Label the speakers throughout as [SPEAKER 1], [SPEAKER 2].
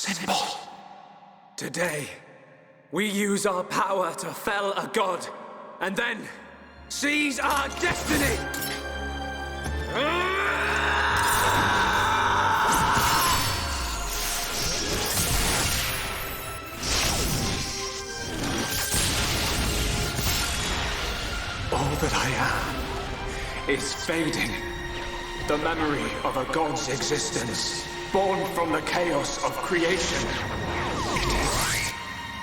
[SPEAKER 1] symbol. Today, we use our power to fell a god, and then seize our destiny! All that I am is fading. The memory of a god's existence, born from the chaos of creation. It is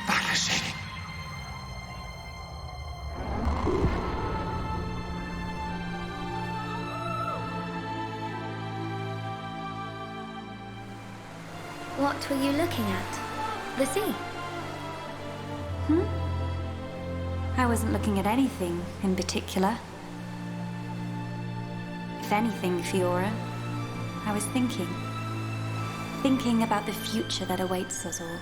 [SPEAKER 1] vanishing.
[SPEAKER 2] What were you looking at? The sea?
[SPEAKER 3] I wasn't looking at anything in particular. If anything, Fiora, I was thinking. Thinking about the future that awaits us all.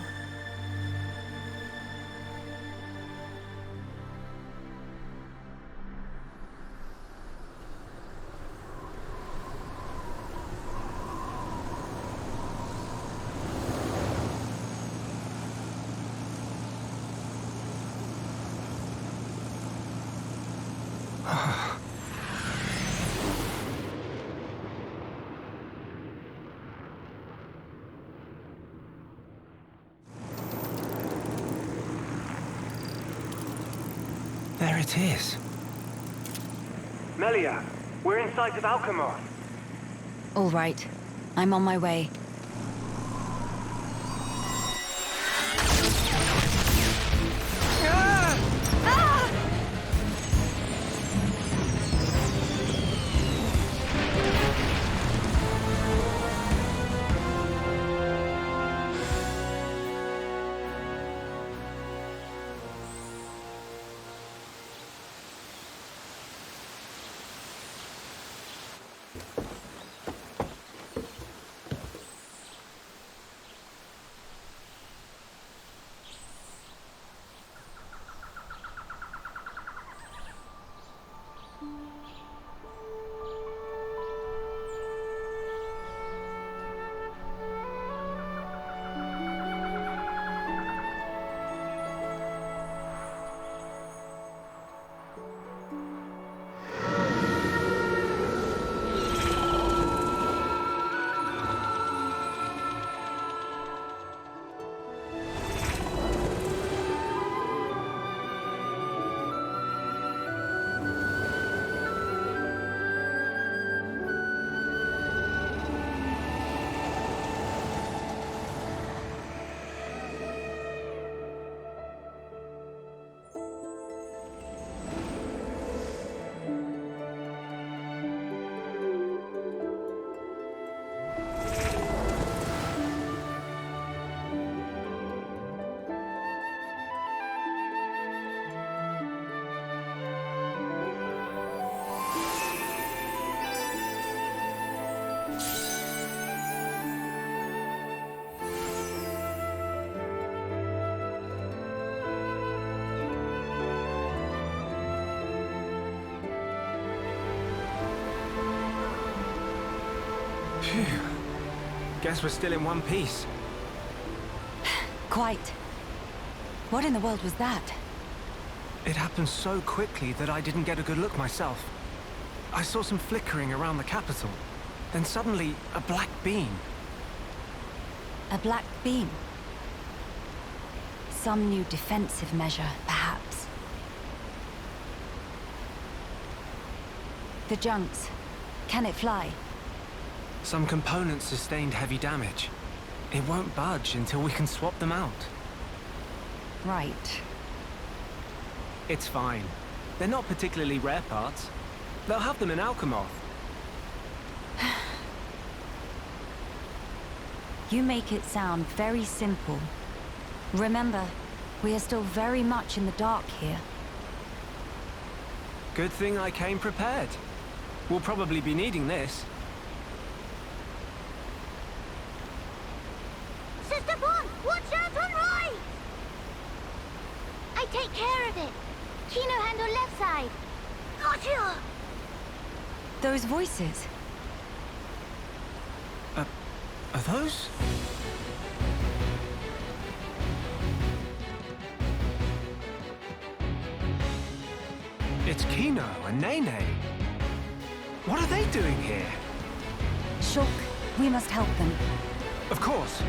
[SPEAKER 4] There it is.
[SPEAKER 5] Melia, we're in sight of Alchemoth.
[SPEAKER 3] All right, I'm on my way.
[SPEAKER 4] Phew. Guess we're still in one piece.
[SPEAKER 3] Quite. What in the world was that?
[SPEAKER 4] It happened so quickly that I didn't get a good look myself. I saw some flickering around the capital. Then suddenly, a black beam.
[SPEAKER 3] A black beam? Some new defensive measure, perhaps. The junks. Can it fly?
[SPEAKER 4] Some components sustained heavy damage. It won't budge until we can swap them out.
[SPEAKER 3] Right.
[SPEAKER 4] It's fine. They're not particularly rare parts. They'll have them in Alchemoth.
[SPEAKER 3] You make it sound very simple. Remember, we are still very much in the dark here.
[SPEAKER 4] Good thing I came prepared. We'll probably be needing this.
[SPEAKER 2] Sister Bon, watch out on right! I take care of it. Kino handle left side. Got you!
[SPEAKER 3] Those voices.
[SPEAKER 4] Are those? It's Kino and Nene. What are they doing here?
[SPEAKER 3] Shulk, we must help them.
[SPEAKER 4] Of course.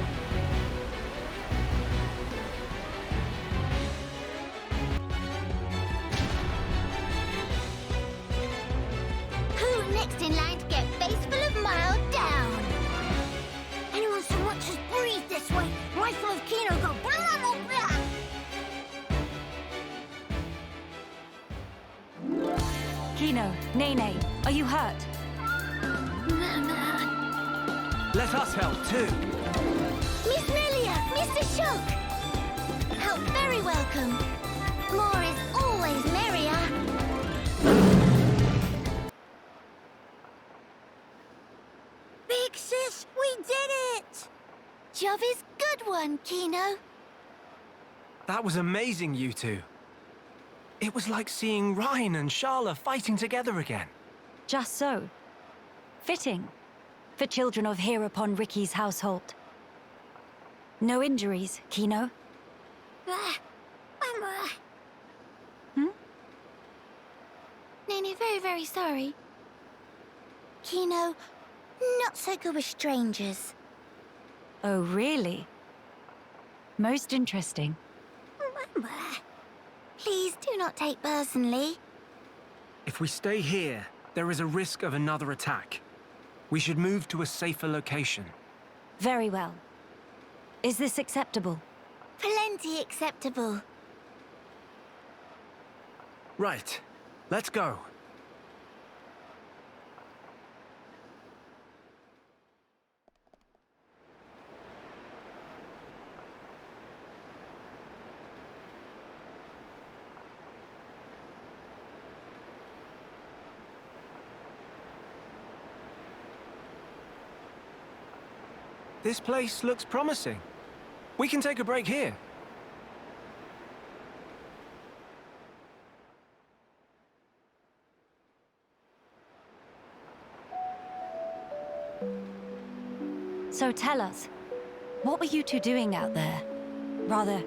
[SPEAKER 2] Who next in line to get face full of mild down? Anyone so much as breathe this way, rifle of Kino go blah blah blah.
[SPEAKER 3] Kino, Nene, are you hurt?
[SPEAKER 4] Let us help too.
[SPEAKER 2] Miss Melia, Mr. Shulk. Help very welcome. More is always merrier. Big sis, we did it! Job is good one, Kino.
[SPEAKER 4] That was amazing, you two. It was like seeing Ryan and Sharla fighting together again.
[SPEAKER 3] Just so. Fitting. For children of here upon Ricky's household. No injuries, Kino?
[SPEAKER 2] Nene, very, very sorry. Kino, not so good with strangers.
[SPEAKER 3] Oh, really? Most interesting.
[SPEAKER 2] Please do not take personally.
[SPEAKER 4] If we stay here, there is a risk of another attack. We should move to a safer location.
[SPEAKER 3] Very well. Is this acceptable?
[SPEAKER 2] Plenty acceptable.
[SPEAKER 4] Right. Let's go. This place looks promising. We can take a break here.
[SPEAKER 3] So tell us, what were you two doing out there? Rather,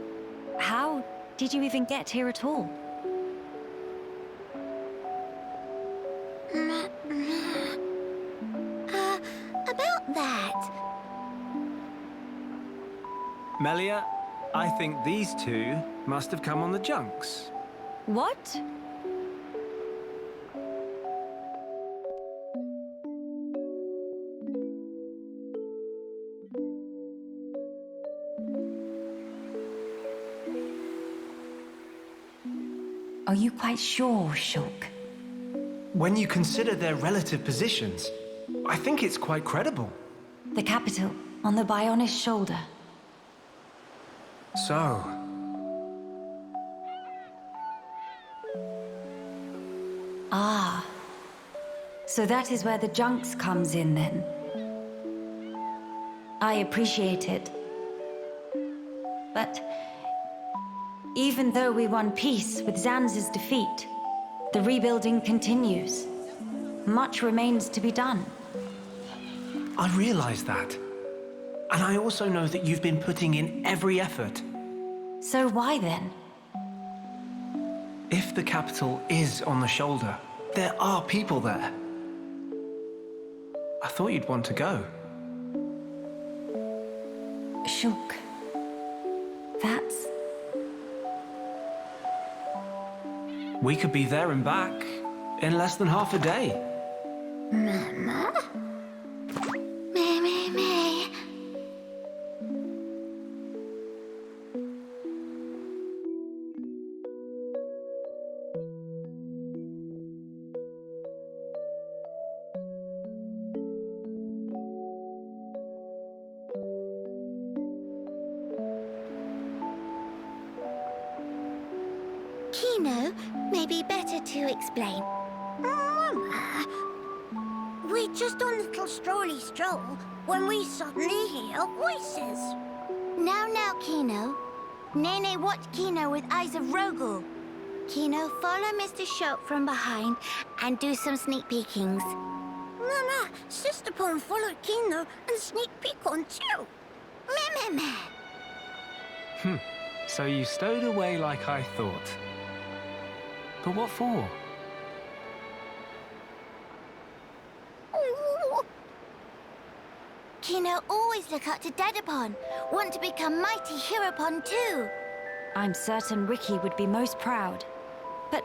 [SPEAKER 3] how did you even get here at all?
[SPEAKER 2] About that.
[SPEAKER 4] Melia, I think these two must have come on the junks.
[SPEAKER 3] What? Are you quite sure, Shulk?
[SPEAKER 4] When you consider their relative positions, I think it's quite credible.
[SPEAKER 3] The capital, on the Bionis shoulder.
[SPEAKER 4] So...
[SPEAKER 3] Ah. So that is where the junks comes in, then. I appreciate it. But... even though we won peace with Zanz's defeat, the rebuilding continues. Much remains to be done.
[SPEAKER 4] I realize that. And I also know that you've been putting in every effort.
[SPEAKER 3] So why then?
[SPEAKER 4] If the capital is on the shoulder, there are people there. I thought you'd want to go.
[SPEAKER 3] Shulk. That's...
[SPEAKER 4] We could be there and back in less than half a day.
[SPEAKER 2] Mama? Me. Kino, may be better to explain. Mama, we're just on a little strolly stroll when we suddenly hear voices. Now, Kino. Nene watched Kino with eyes of Rogel. Kino, follow Mr. Shulk from behind and do some sneak peekings. Mama, Sister Pon followed Kino and sneak peek on too.
[SPEAKER 4] So you stowed away like I thought. But what for?
[SPEAKER 2] Kino always look up to Dedapon, want to become mighty Heropon too.
[SPEAKER 3] I'm certain Ricky would be most proud. But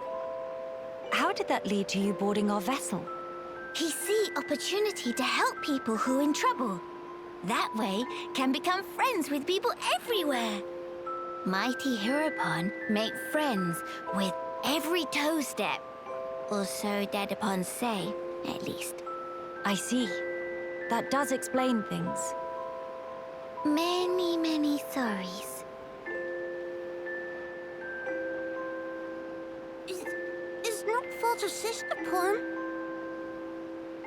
[SPEAKER 3] how did that lead to you boarding our vessel?
[SPEAKER 2] He see opportunity to help people who in trouble. That way, can become friends with people everywhere. Mighty Heropon make friends with every toe step. Or so Dedapon say, at least.
[SPEAKER 3] I see. That does explain things.
[SPEAKER 2] Many, many sorries. It's not fault of Sister Pon.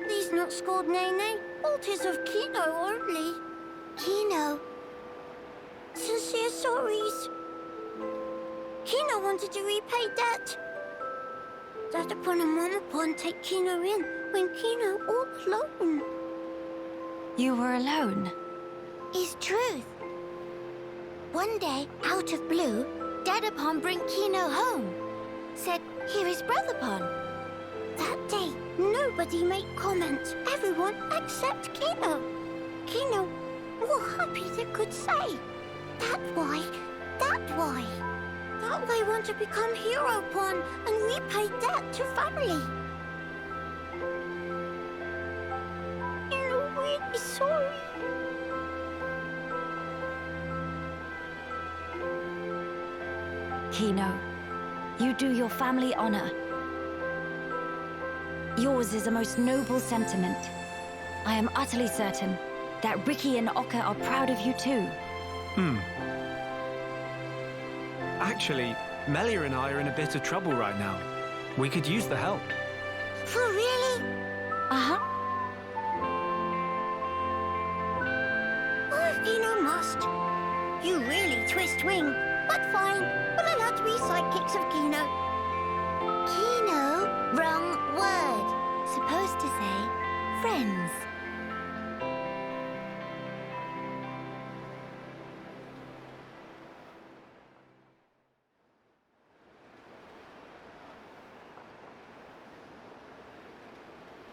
[SPEAKER 2] These not scored Nene, fault is of Kino only. Kino. Sincere sorries. Kino wanted to repay debt. Dedapon and Momapon take Kino in when Kino all alone.
[SPEAKER 3] You were alone?
[SPEAKER 2] Is truth. One day, out of blue, Dedapon bring Kino home. Said, here is Brotherpon. That day, nobody made comment. Everyone except Kino. Kino, more happy they could say. That why. That way want to become Heropon and repay debt to family. Kino really sorry.
[SPEAKER 3] Kino, you do your family honor. Yours is a most noble sentiment. I am utterly certain that Ricky and Oka are proud of you too.
[SPEAKER 4] Actually, Melia and I are in a bit of trouble right now. We could use the help.
[SPEAKER 2] For really?
[SPEAKER 3] Uh-huh.
[SPEAKER 2] Oh, Kino must. You really twist wing. But fine, we'll allow to be sidekicks of Kino. Kino? Wrong word. Supposed to say friends.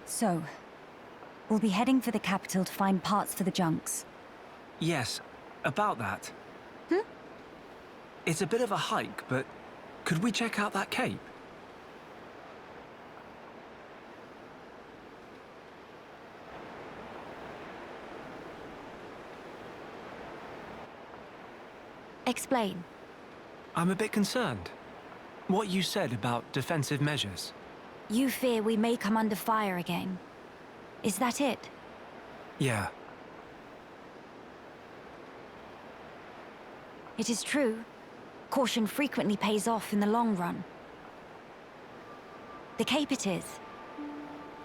[SPEAKER 3] So, we'll be heading for the capital to find parts for the junks.
[SPEAKER 4] Yes, about that. It's a bit of a hike, but could we check out that cape?
[SPEAKER 3] Explain.
[SPEAKER 4] I'm a bit concerned. What you said about defensive measures.
[SPEAKER 3] You fear we may come under fire again. Is that it?
[SPEAKER 4] Yeah.
[SPEAKER 3] It is true. Caution frequently pays off in the long run. The cape it is.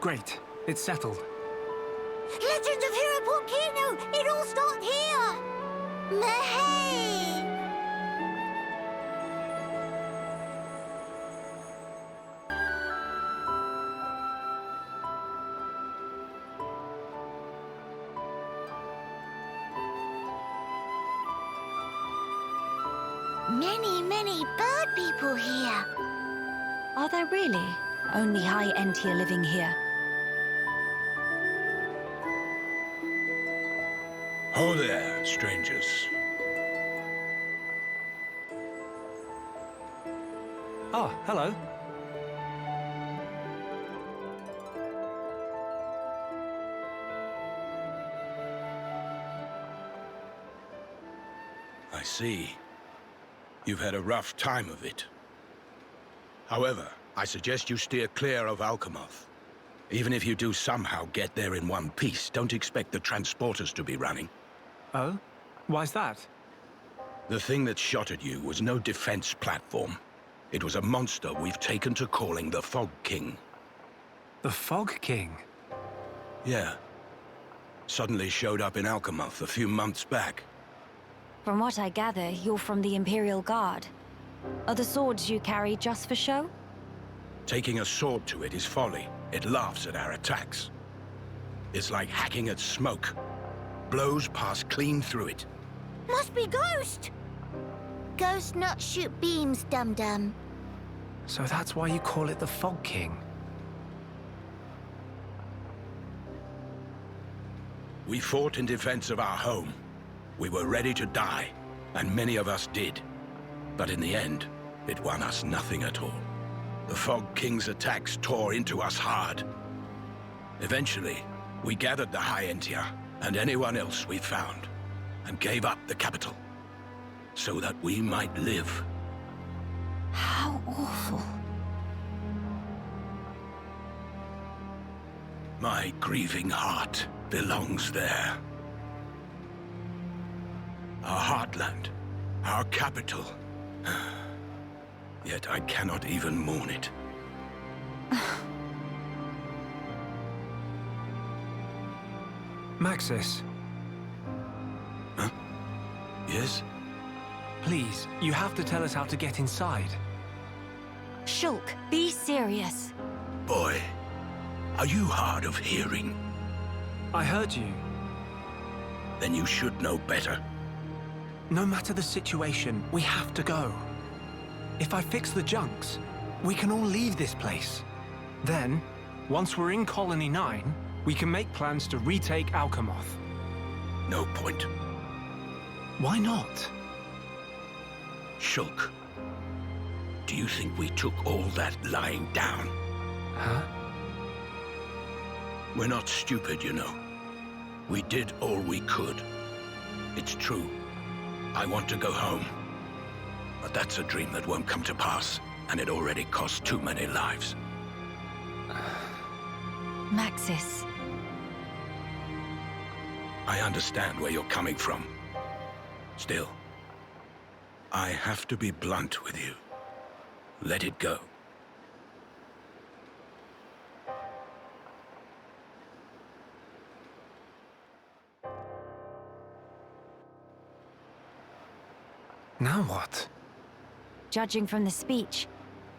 [SPEAKER 4] Great. It's settled.
[SPEAKER 2] Legend of Heropon Kino! It all started here! Mahey! Many bird people here.
[SPEAKER 3] Are there really only high-end here living here?
[SPEAKER 6] Ho there, strangers.
[SPEAKER 4] Oh, hello.
[SPEAKER 6] I see. You've had a rough time of it. However, I suggest you steer clear of Alchemoth. Even if you do somehow get there in one piece, don't expect the transporters to be running.
[SPEAKER 4] Oh? Why's that?
[SPEAKER 6] The thing that shot at you was no defense platform. It was a monster we've taken to calling the Fog King.
[SPEAKER 4] The Fog King?
[SPEAKER 6] Yeah. Suddenly showed up in Alchemoth a few months back.
[SPEAKER 3] From what I gather, you're from the Imperial Guard. Are the swords you carry just for show?
[SPEAKER 6] Taking a sword to it is folly. It laughs at our attacks. It's like hacking at smoke. Blows pass clean through it.
[SPEAKER 2] Must be Ghost! Ghost not shoot beams, dum-dum.
[SPEAKER 4] So that's why you call it the Fog King?
[SPEAKER 6] We fought in defense of our home. We were ready to die, and many of us did. But in the end, it won us nothing at all. The Fog King's attacks tore into us hard. Eventually, we gathered the High Entia and anyone else we found, and gave up the capital, so that we might live.
[SPEAKER 3] How awful.
[SPEAKER 6] My grieving heart belongs there. Our heartland, our capital. Yet I cannot even mourn it.
[SPEAKER 4] Maxis,
[SPEAKER 6] Huh? Yes?
[SPEAKER 4] please, you have to tell us how to get inside.
[SPEAKER 3] Shulk, be serious.
[SPEAKER 6] Boy, are you hard of hearing?
[SPEAKER 4] I heard you.
[SPEAKER 6] Then you should know better.
[SPEAKER 4] No matter the situation, we have to go. If I fix the junks, we can all leave this place. Then, once we're in Colony 9, we can make plans to retake Alchemoth.
[SPEAKER 6] No point.
[SPEAKER 4] Why not?
[SPEAKER 6] Shulk, do you think we took all that lying down?
[SPEAKER 4] Huh?
[SPEAKER 6] We're not stupid, you know. We did all we could. It's true. I want to go home. But that's a dream that won't come to pass, and it already cost too many lives.
[SPEAKER 3] Maxis.
[SPEAKER 6] I understand where you're coming from. Still, I have to be blunt with you. Let it go.
[SPEAKER 4] Now what?
[SPEAKER 3] Judging from the speech,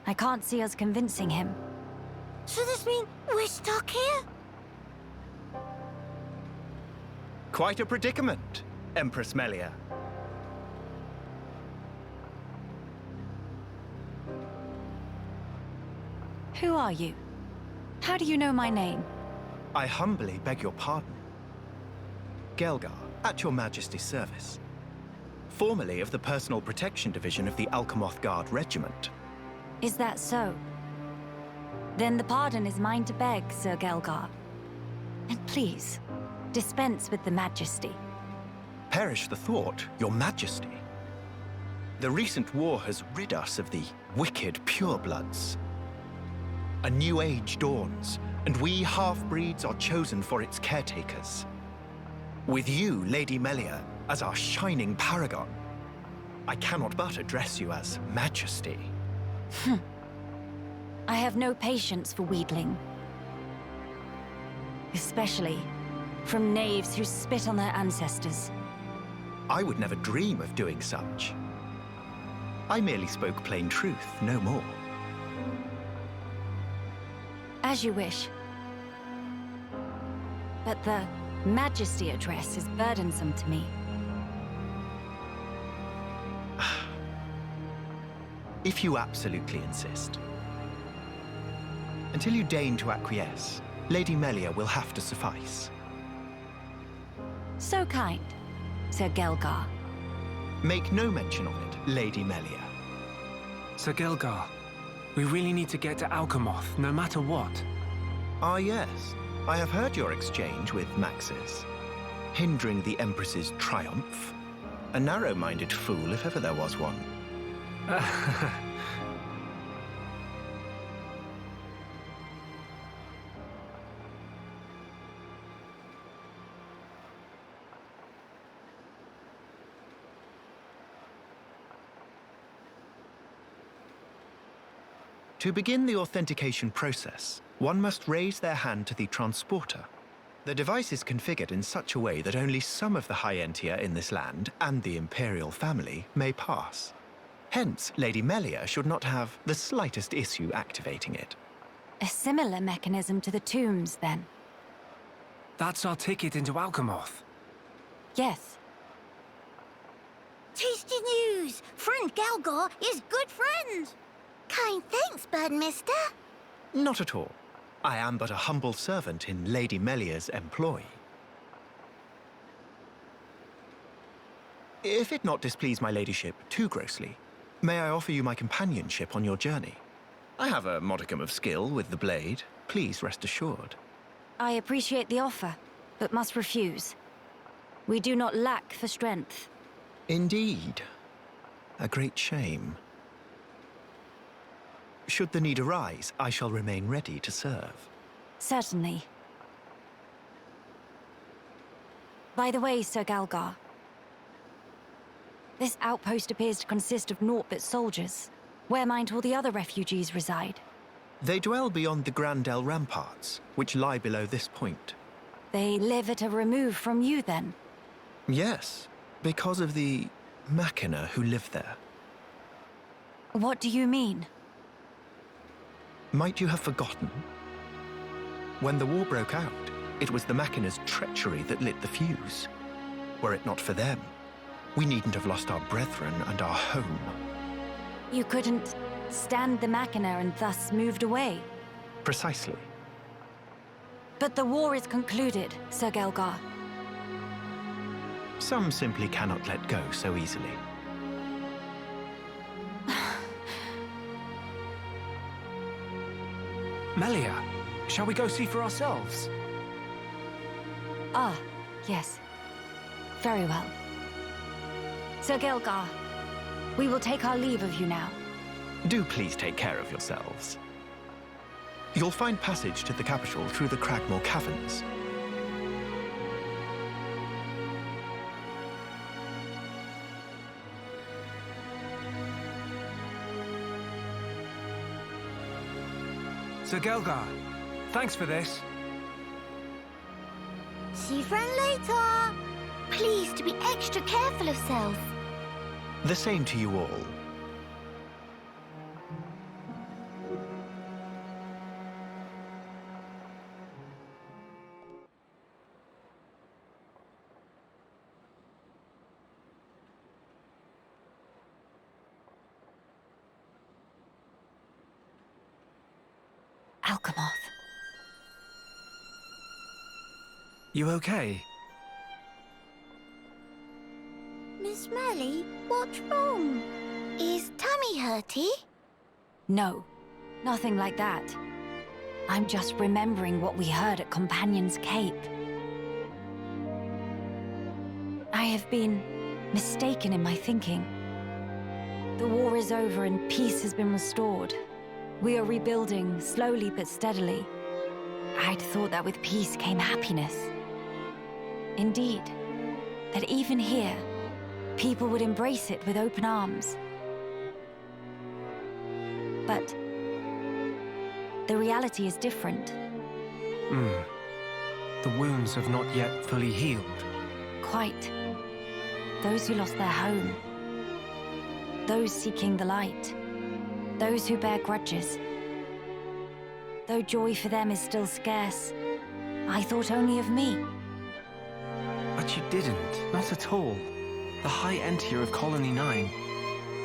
[SPEAKER 3] I can't see us convincing him.
[SPEAKER 2] So this means we're stuck here?
[SPEAKER 7] Quite a predicament, Empress Melia.
[SPEAKER 3] Who are you? How do you know my name?
[SPEAKER 7] I humbly beg your pardon. Gael'gar, at your Majesty's service. Formerly of the Personal Protection Division of the Alchemoth Guard Regiment.
[SPEAKER 3] Is that so? Then the pardon is mine to beg, Sir Gael'gar. And please, dispense with the Majesty.
[SPEAKER 7] Perish the thought, your Majesty. The recent war has rid us of the wicked purebloods. A new age dawns, and we half-breeds are chosen for its caretakers. With you, Lady Melia, as our shining paragon, I cannot but address you as Majesty.
[SPEAKER 3] I have no patience for wheedling. Especially from knaves who spit on their ancestors.
[SPEAKER 7] I would never dream of doing such. I merely spoke plain truth, no more.
[SPEAKER 3] As you wish. But the Majesty address is burdensome to me.
[SPEAKER 7] If you absolutely insist. Until you deign to acquiesce, Lady Melia will have to suffice.
[SPEAKER 3] So kind, Sir Gael'gar.
[SPEAKER 7] Make no mention of it, Lady Melia.
[SPEAKER 4] Sir Gael'gar, we really need to get to Alchemoth, no matter what.
[SPEAKER 7] Ah yes, I have heard your exchange with Maxis. Hindering the Empress's triumph. A narrow-minded fool, if ever there was one. To begin the authentication process, one must raise their hand to the transporter. The device is configured in such a way that only some of the High Entia in this land and the Imperial family may pass. Hence, Lady Melia should not have the slightest issue activating it.
[SPEAKER 3] A similar mechanism to the tombs, then.
[SPEAKER 4] That's our ticket into Alchemoth.
[SPEAKER 3] Yes.
[SPEAKER 2] Tasty news! Friend Gael'gar is good friends! Kind thanks, Birdmister.
[SPEAKER 7] Not at all. I am but a humble servant in Lady Melia's employ. If it not displease my ladyship too grossly, may I offer you my companionship on your journey? I have a modicum of skill with the blade. Please rest assured.
[SPEAKER 3] I appreciate the offer, but must refuse. We do not lack for strength.
[SPEAKER 7] Indeed. A great shame. Should the need arise, I shall remain ready to serve.
[SPEAKER 3] Certainly. By the way, Sir Gael'gar, this outpost appears to consist of naught but soldiers. Where might all the other refugees reside?
[SPEAKER 7] They dwell beyond the Gran Dell ramparts, which lie below this point.
[SPEAKER 3] They live at a remove from you, then?
[SPEAKER 7] Yes, because of the machina who live there.
[SPEAKER 3] What do you mean?
[SPEAKER 7] Might you have forgotten? When the war broke out, it was the machina's treachery that lit the fuse. Were it not for them, we needn't have lost our brethren and our home.
[SPEAKER 3] You couldn't stand the machina and thus moved away?
[SPEAKER 7] Precisely.
[SPEAKER 3] But the war is concluded, Sir Gael'gar.
[SPEAKER 7] Some simply cannot let go so easily.
[SPEAKER 4] Melia, shall we go see for ourselves?
[SPEAKER 3] Ah, yes. Very well. Sir Gael'gar, we will take our leave of you now.
[SPEAKER 7] Do please take care of yourselves. You'll find passage to the capital through the Cragmore Caverns.
[SPEAKER 4] Sir Gael'gar, thanks for this.
[SPEAKER 2] See you friend later. Please to be extra careful of self.
[SPEAKER 7] The same to you all.
[SPEAKER 3] Alchemoth.
[SPEAKER 4] You okay?
[SPEAKER 2] Miss Melly, what's wrong? Is tummy hurty?
[SPEAKER 3] No, nothing like that. I'm just remembering what we heard at Companion's Cape. I have been mistaken in my thinking. The war is over and peace has been restored. We are rebuilding, slowly but steadily. I'd thought that with peace came happiness. Indeed, that even here, people would embrace it with open arms. But the reality is different.
[SPEAKER 4] The wounds have not yet fully healed.
[SPEAKER 3] Quite. Those who lost their home. Those seeking the light. Those who bear grudges. Though joy for them is still scarce, I thought only of me.
[SPEAKER 4] But you didn't, not at all. The High Entier of Colony 9.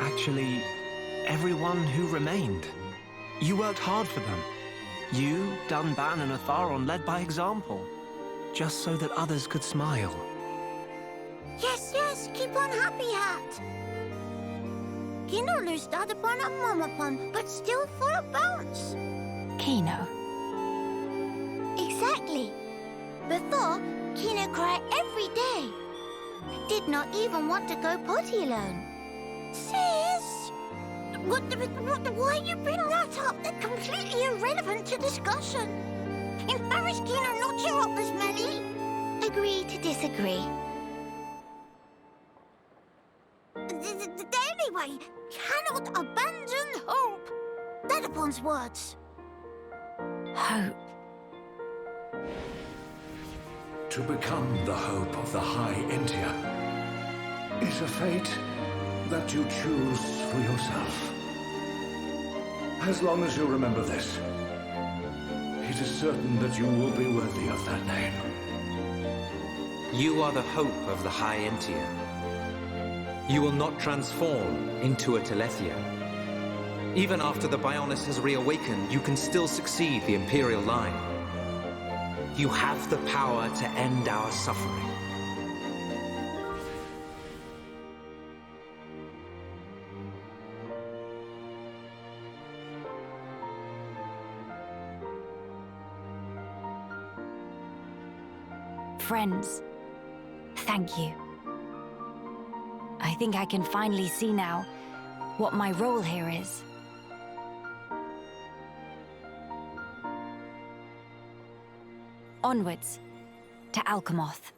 [SPEAKER 4] Actually, everyone who remained. You worked hard for them. You, Dunban, and Atharon led by example. Just so that others could smile.
[SPEAKER 2] Yes, yes, keep on happy hat. Kino lustad upon a momopon, but still full of bounce.
[SPEAKER 3] Kino.
[SPEAKER 2] Exactly. Before, Kino cried every day. Did not even want to go potty alone. Sis! Why you bring that up? That's completely irrelevant to discussion. Embarrass Kino not cheer up, Miss Melly. Agree to disagree. Anyway, cannot abandon hope. That upon's words.
[SPEAKER 3] Hope.
[SPEAKER 8] To become the hope of the High Entier is a fate that you choose for yourself. As long as you remember this, it is certain that you will be worthy of that name.
[SPEAKER 9] You are the hope of the High Entier. You will not transform into a Telethia. Even after the Bionis has reawakened, you can still succeed the Imperial line. You have the power to end our suffering.
[SPEAKER 3] friends. Thank you. I think I can finally see now what my role here is. Onwards to Alchemoth.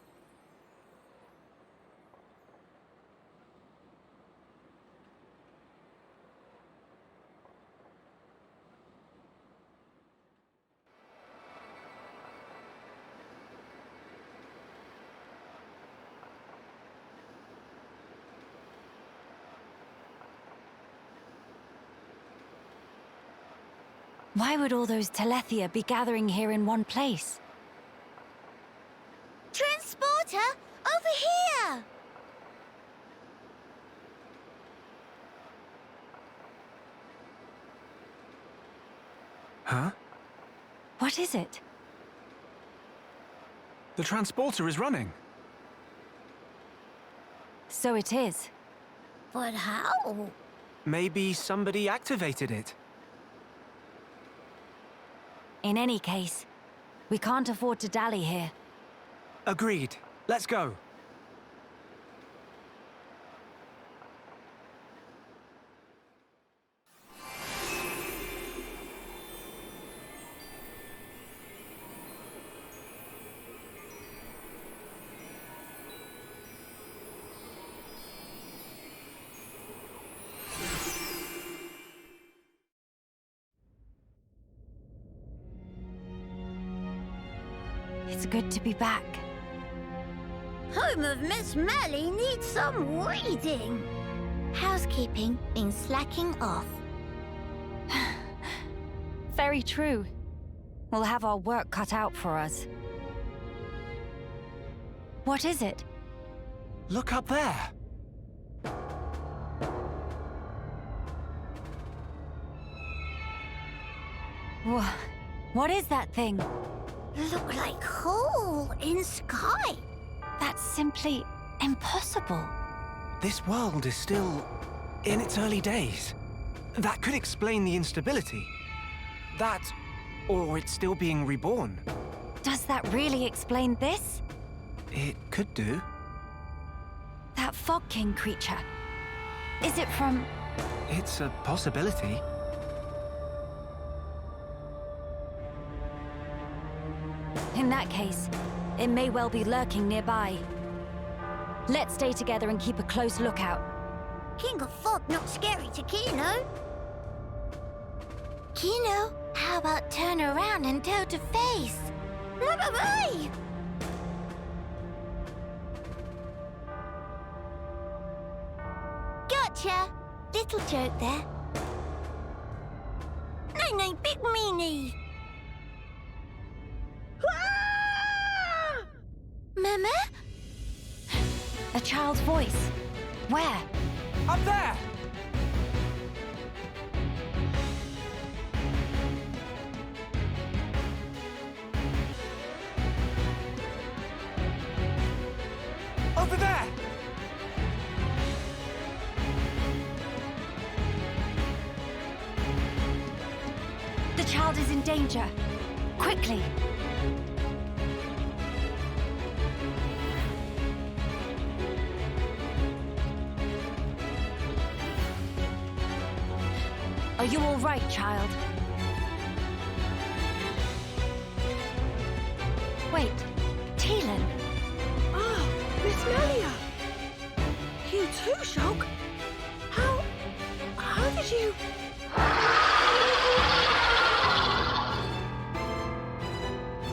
[SPEAKER 3] Why would all those Telethia be gathering here in one place?
[SPEAKER 2] Transporter, over here!
[SPEAKER 4] Huh?
[SPEAKER 3] What is it?
[SPEAKER 4] The transporter is running.
[SPEAKER 3] So it is.
[SPEAKER 2] But how?
[SPEAKER 4] Maybe somebody activated it.
[SPEAKER 3] In any case, we can't afford to dally here.
[SPEAKER 4] Agreed. Let's go.
[SPEAKER 3] It's good to be back.
[SPEAKER 2] Home of Miss Melly needs some weeding. Housekeeping been slacking off.
[SPEAKER 3] Very true. We'll have our work cut out for us. What is it?
[SPEAKER 4] Look up there.
[SPEAKER 3] What is that thing?
[SPEAKER 2] Look like hole in sky.
[SPEAKER 3] That's simply impossible.
[SPEAKER 4] This world is still in its early days. That could explain the instability. That, or it's still being reborn.
[SPEAKER 3] Does that really explain this?
[SPEAKER 4] It could do.
[SPEAKER 3] That Fog King creature. Is it from...
[SPEAKER 4] It's a possibility.
[SPEAKER 3] In that case, it may well be lurking nearby. Let's stay together and keep a close lookout.
[SPEAKER 2] King of Fog not scary to Kino. Kino, how about turn around and toe to face? Bye-bye! Gotcha! Little joke there. No, big meanie! Mama?
[SPEAKER 3] A child's voice. Where?
[SPEAKER 4] Up there! Over there!
[SPEAKER 3] The child is in danger. Quickly! Are you all right, child? Wait, Teelan.
[SPEAKER 2] Ah, Miss Melia! You too, Shulk? How did you...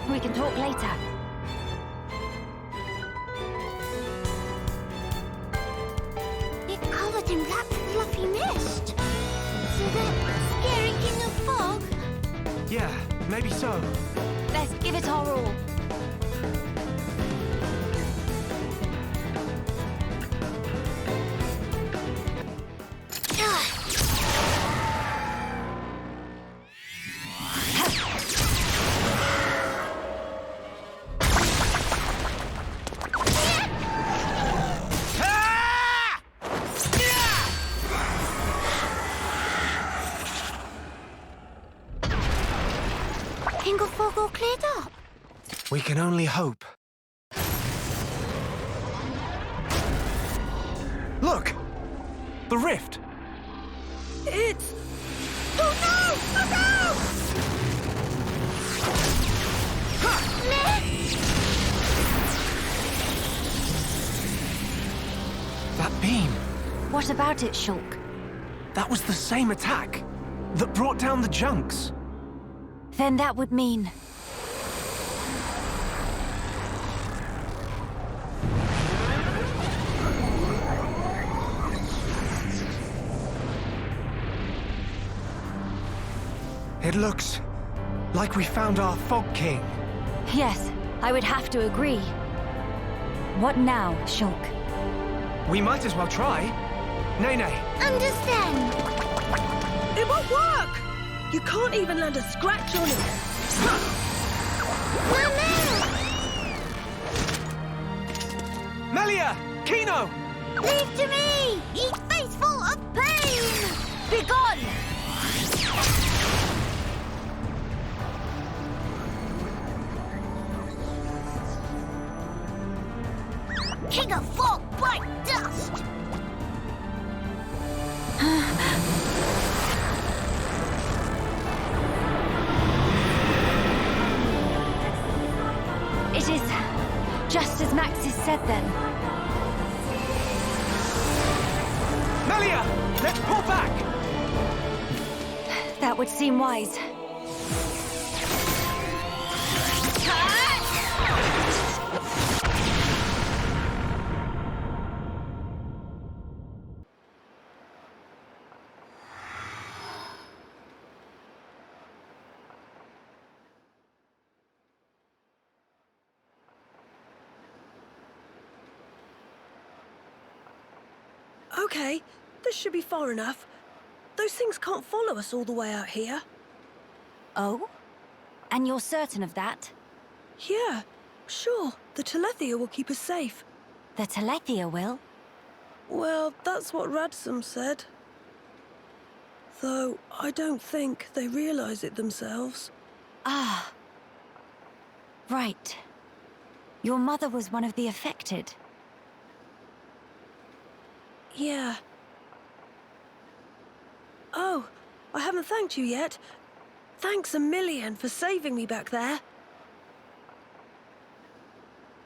[SPEAKER 3] We can talk later.
[SPEAKER 2] It covered in black fluffy mist. So that scary King of Fog?
[SPEAKER 4] Yeah, maybe so.
[SPEAKER 3] Let's give it our all.
[SPEAKER 2] King of Fog all cleared up.
[SPEAKER 4] We can only hope. Look! The rift!
[SPEAKER 10] It's... Oh no! Oh no!
[SPEAKER 4] That beam.
[SPEAKER 3] What about it, Shulk?
[SPEAKER 4] That was the same attack that brought down the junks.
[SPEAKER 3] Then that would mean...
[SPEAKER 4] It looks like we found our Fog King.
[SPEAKER 3] Yes, I would have to agree. What now, Shulk?
[SPEAKER 4] We might as well try. Nene.
[SPEAKER 2] Understand.
[SPEAKER 10] It won't work! You can't even land a scratch on it.
[SPEAKER 4] Melia! Kino!
[SPEAKER 2] Leave to me! Ye face full of pain! Begone! King of fog, bright dust!
[SPEAKER 3] It is just as Maxis said then.
[SPEAKER 4] Melia! Let's pull back!
[SPEAKER 3] That would seem wise.
[SPEAKER 10] Okay, this should be far enough. Those things can't follow us all the way out here.
[SPEAKER 3] Oh? And you're certain of that?
[SPEAKER 10] Yeah, sure. The Telethia will keep us safe.
[SPEAKER 3] The Telethia will?
[SPEAKER 10] Well, that's what Radsum said. Though, I don't think they realize it themselves.
[SPEAKER 3] Ah. Right. Your mother was one of the affected.
[SPEAKER 10] Yeah. Oh, I haven't thanked you yet. Thanks a million for saving me back there.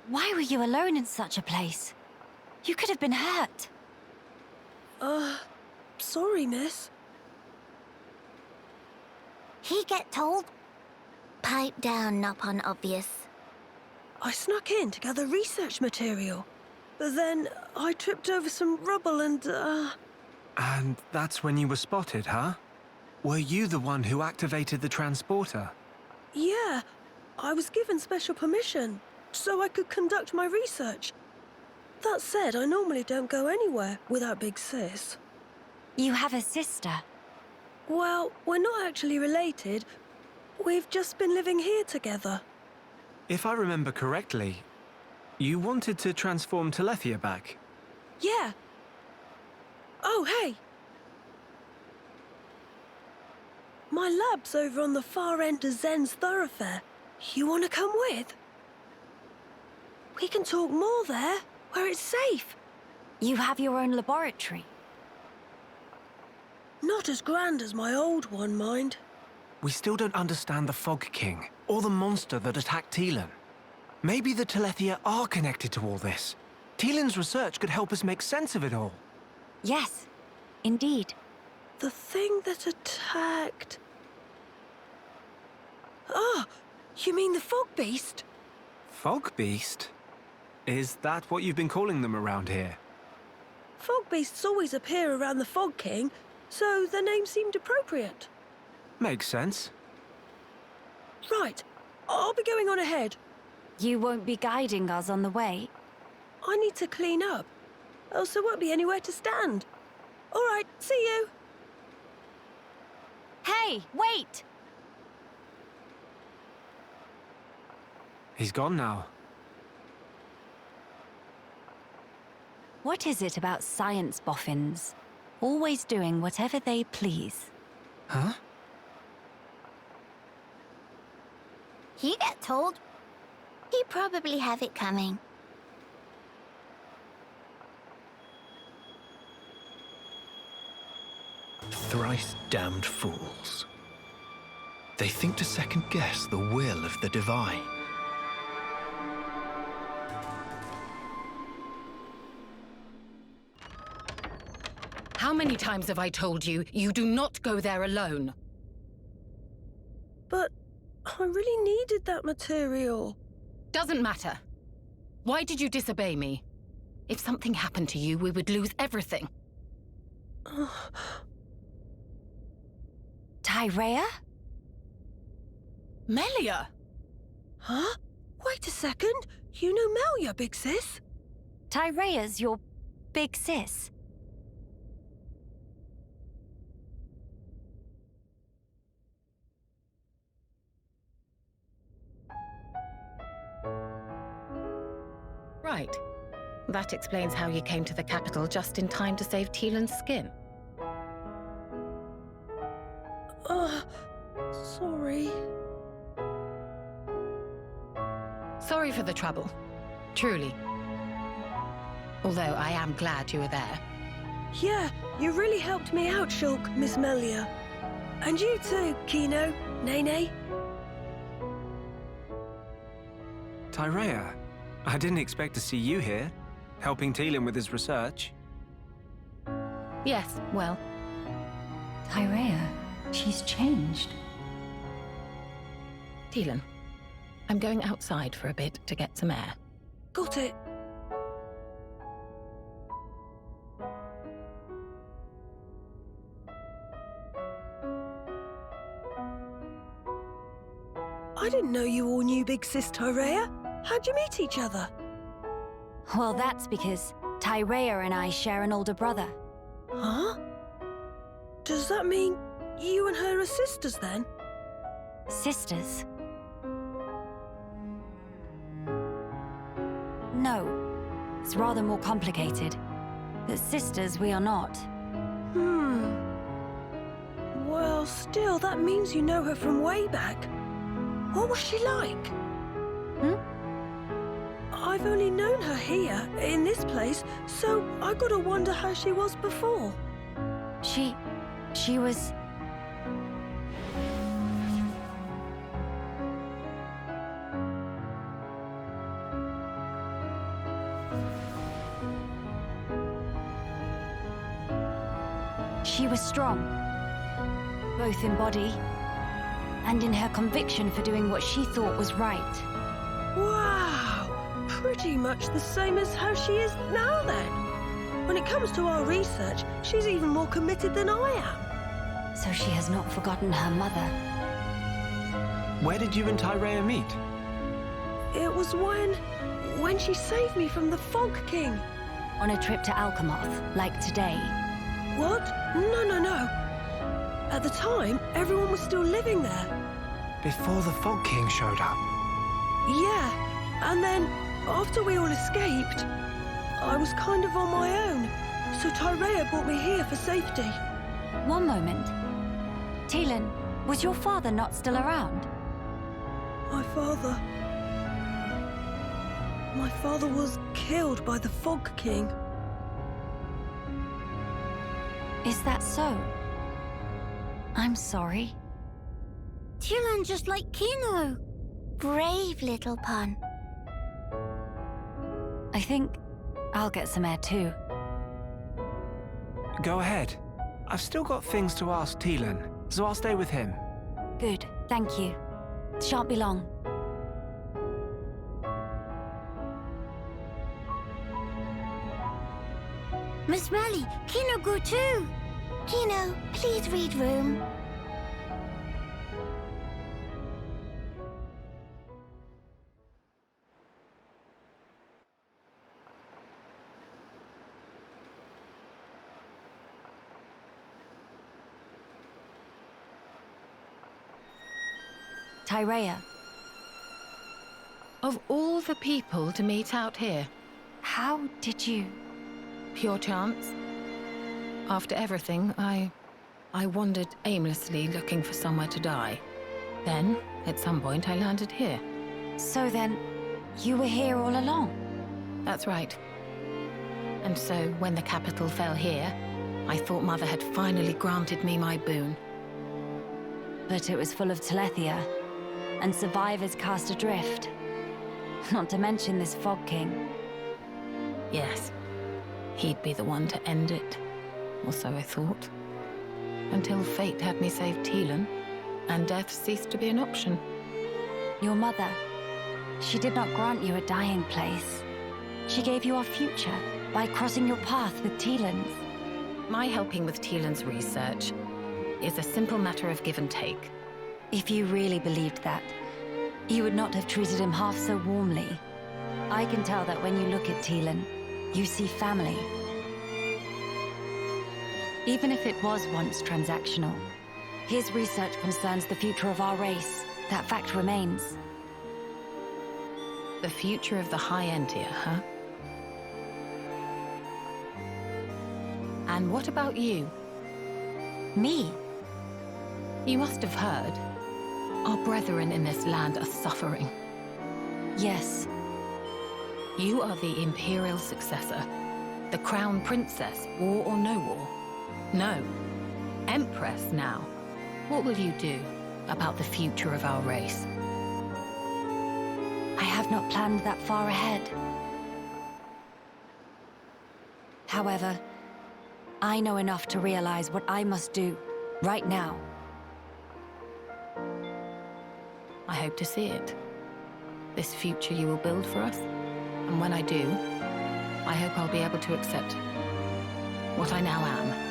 [SPEAKER 3] Why were you alone in such a place? You could have been hurt.
[SPEAKER 10] Sorry, miss.
[SPEAKER 2] He get told? Pipe down, not unobvious.
[SPEAKER 10] I snuck in to gather research material. But then I tripped over some rubble and,
[SPEAKER 4] And that's when you were spotted, huh? Were you the one who activated the transporter?
[SPEAKER 10] Yeah, I was given special permission, so I could conduct my research. That said, I normally don't go anywhere without Big Sis.
[SPEAKER 3] You have a sister.
[SPEAKER 10] Well, we're not actually related. We've just been living here together.
[SPEAKER 4] If I remember correctly, you wanted to transform Telethia back.
[SPEAKER 10] Yeah. Oh, hey! My lab's over on the far end of Zen's thoroughfare. You want to come with? We can talk more there, where it's safe.
[SPEAKER 3] You have your own laboratory.
[SPEAKER 10] Not as grand as my old one, mind.
[SPEAKER 4] We still don't understand the Fog King, or the monster that attacked Teelan. Maybe the Telethia are connected to all this. Teelan's research could help us make sense of it all.
[SPEAKER 3] Yes, indeed.
[SPEAKER 10] The thing that attacked... Ah, you mean the Fog Beast?
[SPEAKER 4] Fog Beast? Is that what you've been calling them around here?
[SPEAKER 10] Fog Beasts always appear around the Fog King, so the name seemed appropriate.
[SPEAKER 4] Makes sense.
[SPEAKER 10] Right, I'll be going on ahead.
[SPEAKER 3] You won't be guiding us on the way?
[SPEAKER 10] I need to clean up, else there won't be anywhere to stand. All right, see you.
[SPEAKER 3] Hey, wait!
[SPEAKER 4] He's gone now.
[SPEAKER 3] What is it about science boffins? Always doing whatever they please.
[SPEAKER 4] Huh?
[SPEAKER 2] He get told? He probably have it coming.
[SPEAKER 7] Thrice damned fools. They think to second-guess the will of the divine.
[SPEAKER 11] How many times have I told you, you do not go there alone?
[SPEAKER 10] But I really needed that material.
[SPEAKER 11] Doesn't matter. Why did you disobey me? If something happened to you, we would lose everything.
[SPEAKER 3] Tyrea?
[SPEAKER 11] Melia?
[SPEAKER 10] Huh? Wait a second. You know Melia, big sis?
[SPEAKER 3] Tyrea's your big sis?
[SPEAKER 11] Right. That explains how you came to the capital just in time to save Tielan's skin.
[SPEAKER 10] Sorry.
[SPEAKER 11] Sorry for the trouble. Truly. Although I am glad you were there.
[SPEAKER 10] Yeah, you really helped me out, Shulk, Miss Melia. And you too, Kino, Nene.
[SPEAKER 4] Tyrea, I didn't expect to see you here, helping Tielan with his research.
[SPEAKER 11] Yes, well.
[SPEAKER 3] Tyrea, she's changed.
[SPEAKER 11] Tielan, I'm going outside for a bit to get some air.
[SPEAKER 10] Got it. I didn't know you all knew Big Sis Tyrea. How'd you meet each other?
[SPEAKER 3] Well, that's because Tyrea and I share an older brother.
[SPEAKER 10] Huh? Does that mean you and her are sisters then?
[SPEAKER 3] Sisters? No. It's rather more complicated. But sisters we are not.
[SPEAKER 10] Well, still, that means you know her from way back. What was she like? I've only known her here, in this place, so I gotta wonder how she was before.
[SPEAKER 3] She was... She was strong, both in body and in her conviction for doing what she thought was right.
[SPEAKER 10] Wow! Pretty much the same as how she is now, then. When it comes to our research, she's even more committed than I am.
[SPEAKER 3] So she has not forgotten her mother.
[SPEAKER 4] Where did you and Tyrea meet?
[SPEAKER 10] It was when she saved me from the Fog King.
[SPEAKER 3] On a trip to Alchemoth, like today.
[SPEAKER 10] What? No. At the time, everyone was still living there.
[SPEAKER 4] Before the Fog King showed up?
[SPEAKER 10] Yeah, and then, after we all escaped, I was kind of on my own, so Tyrea brought me here for safety.
[SPEAKER 3] One moment. Tielan, was your father not still around?
[SPEAKER 10] My father was killed by the Fog King.
[SPEAKER 3] Is that so? I'm sorry.
[SPEAKER 2] Tielan just like Kino. Brave little pun.
[SPEAKER 3] I think I'll get some air too.
[SPEAKER 4] Go ahead. I've still got things to ask Tielan, so I'll stay with him.
[SPEAKER 3] Good, thank you. Shan't be long.
[SPEAKER 2] Miss Melly, Kino go too. Kino, please read room.
[SPEAKER 3] Tyrea.
[SPEAKER 11] Of all the people to meet out here,
[SPEAKER 3] How did you...
[SPEAKER 11] pure chance. After everything, I wandered aimlessly looking for somewhere to die. Then, at some point, I landed here.
[SPEAKER 3] So then, you were here all along?
[SPEAKER 11] That's right. And so, when the capital fell here, I thought Mother had finally granted me my boon.
[SPEAKER 3] But it was full of Telethia, and survivors cast adrift. Not to mention this Fog King.
[SPEAKER 11] Yes, he'd be the one to end it, or so I thought. Until fate had me save Teelan, and death ceased to be an option.
[SPEAKER 3] Your mother, she did not grant you a dying place. She gave you our future by crossing your path with Teelan's.
[SPEAKER 11] My helping with Teelan's research is a simple matter of give and take.
[SPEAKER 3] If you really believed that, you would not have treated him half so warmly. I can tell that when you look at Teelan, you see family. Even if it was once transactional, his research concerns the future of our race. That fact remains.
[SPEAKER 11] The future of the High Entia, huh? And what about you?
[SPEAKER 3] Me?
[SPEAKER 11] You must have heard. Our brethren in this land are suffering.
[SPEAKER 3] Yes.
[SPEAKER 11] You are the Imperial successor. The Crown Princess, war or no war. No. Empress now. What will you do about the future of our race?
[SPEAKER 3] I have not planned that far ahead. However, I know enough to realize what I must do, right now.
[SPEAKER 11] I hope to see it. This future you will build for us. And when I do, I hope I'll be able to accept what I now am.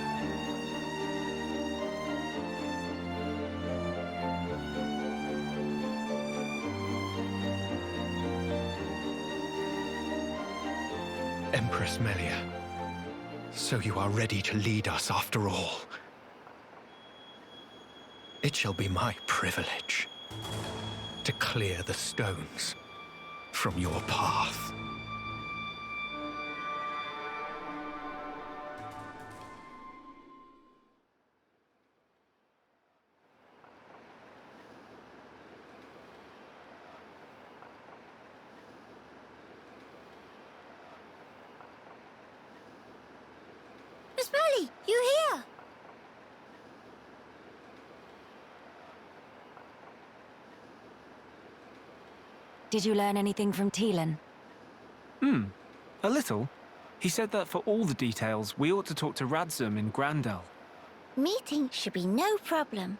[SPEAKER 7] Empress Melia, so you are ready to lead us after all. It shall be my privilege to clear the stones from your path.
[SPEAKER 2] Miss Molly, you here?
[SPEAKER 3] Did you learn anything from Teelan?
[SPEAKER 4] A little. He said that for all the details, we ought to talk to Radzum in Gran Dell.
[SPEAKER 2] Meeting should be no problem.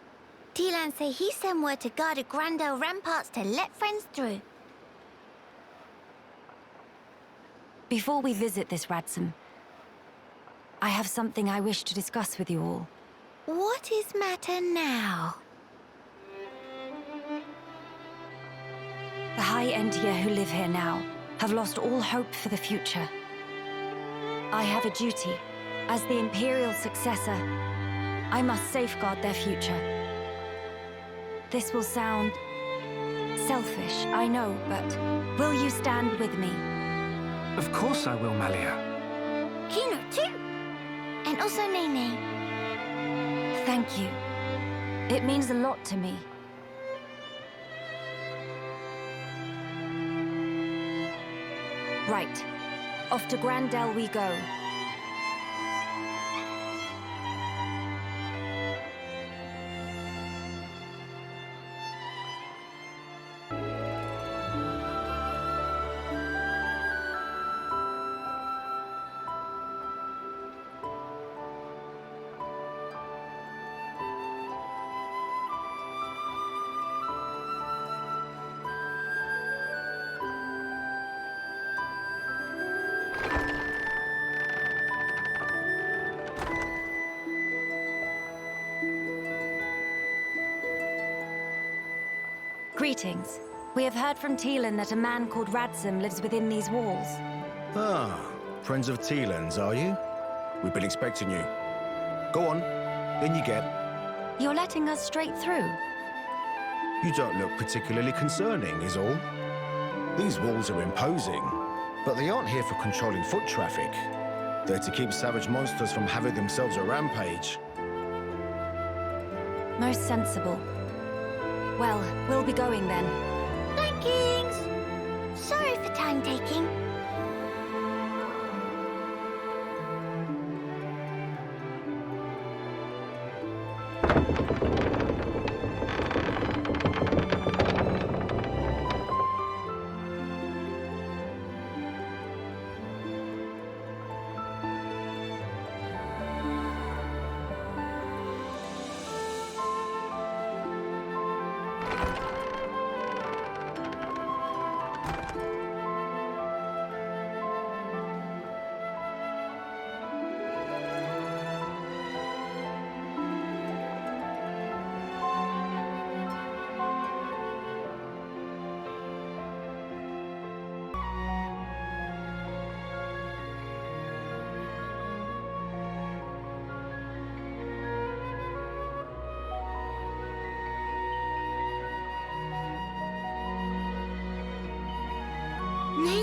[SPEAKER 2] Teelan say he sent word to guard the Gran Dell ramparts to let friends through.
[SPEAKER 3] Before we visit this Radzum, I have something I wish to discuss with you all.
[SPEAKER 2] What is matter now?
[SPEAKER 3] The High Entia who live here now have lost all hope for the future. I have a duty. As the Imperial successor, I must safeguard their future. This will sound selfish, I know, but will you stand with me?
[SPEAKER 4] Of course I will, Melia.
[SPEAKER 2] Kino too. And also Nene.
[SPEAKER 3] Thank you. It means a lot to me. Right. Off to Gran Dell we go. Greetings. We have heard from Teelan that a man called Radzum lives within these walls.
[SPEAKER 12] Ah, friends of Teelan's, are you? We've been expecting you. Go on, in you get.
[SPEAKER 3] You're letting us straight through.
[SPEAKER 12] You don't look particularly concerning, is all. These walls are imposing, but they aren't here for controlling foot traffic. They're to keep savage monsters from having themselves a rampage.
[SPEAKER 3] Most sensible. Well, we'll be going then.
[SPEAKER 2] Thankings. Sorry for time taking.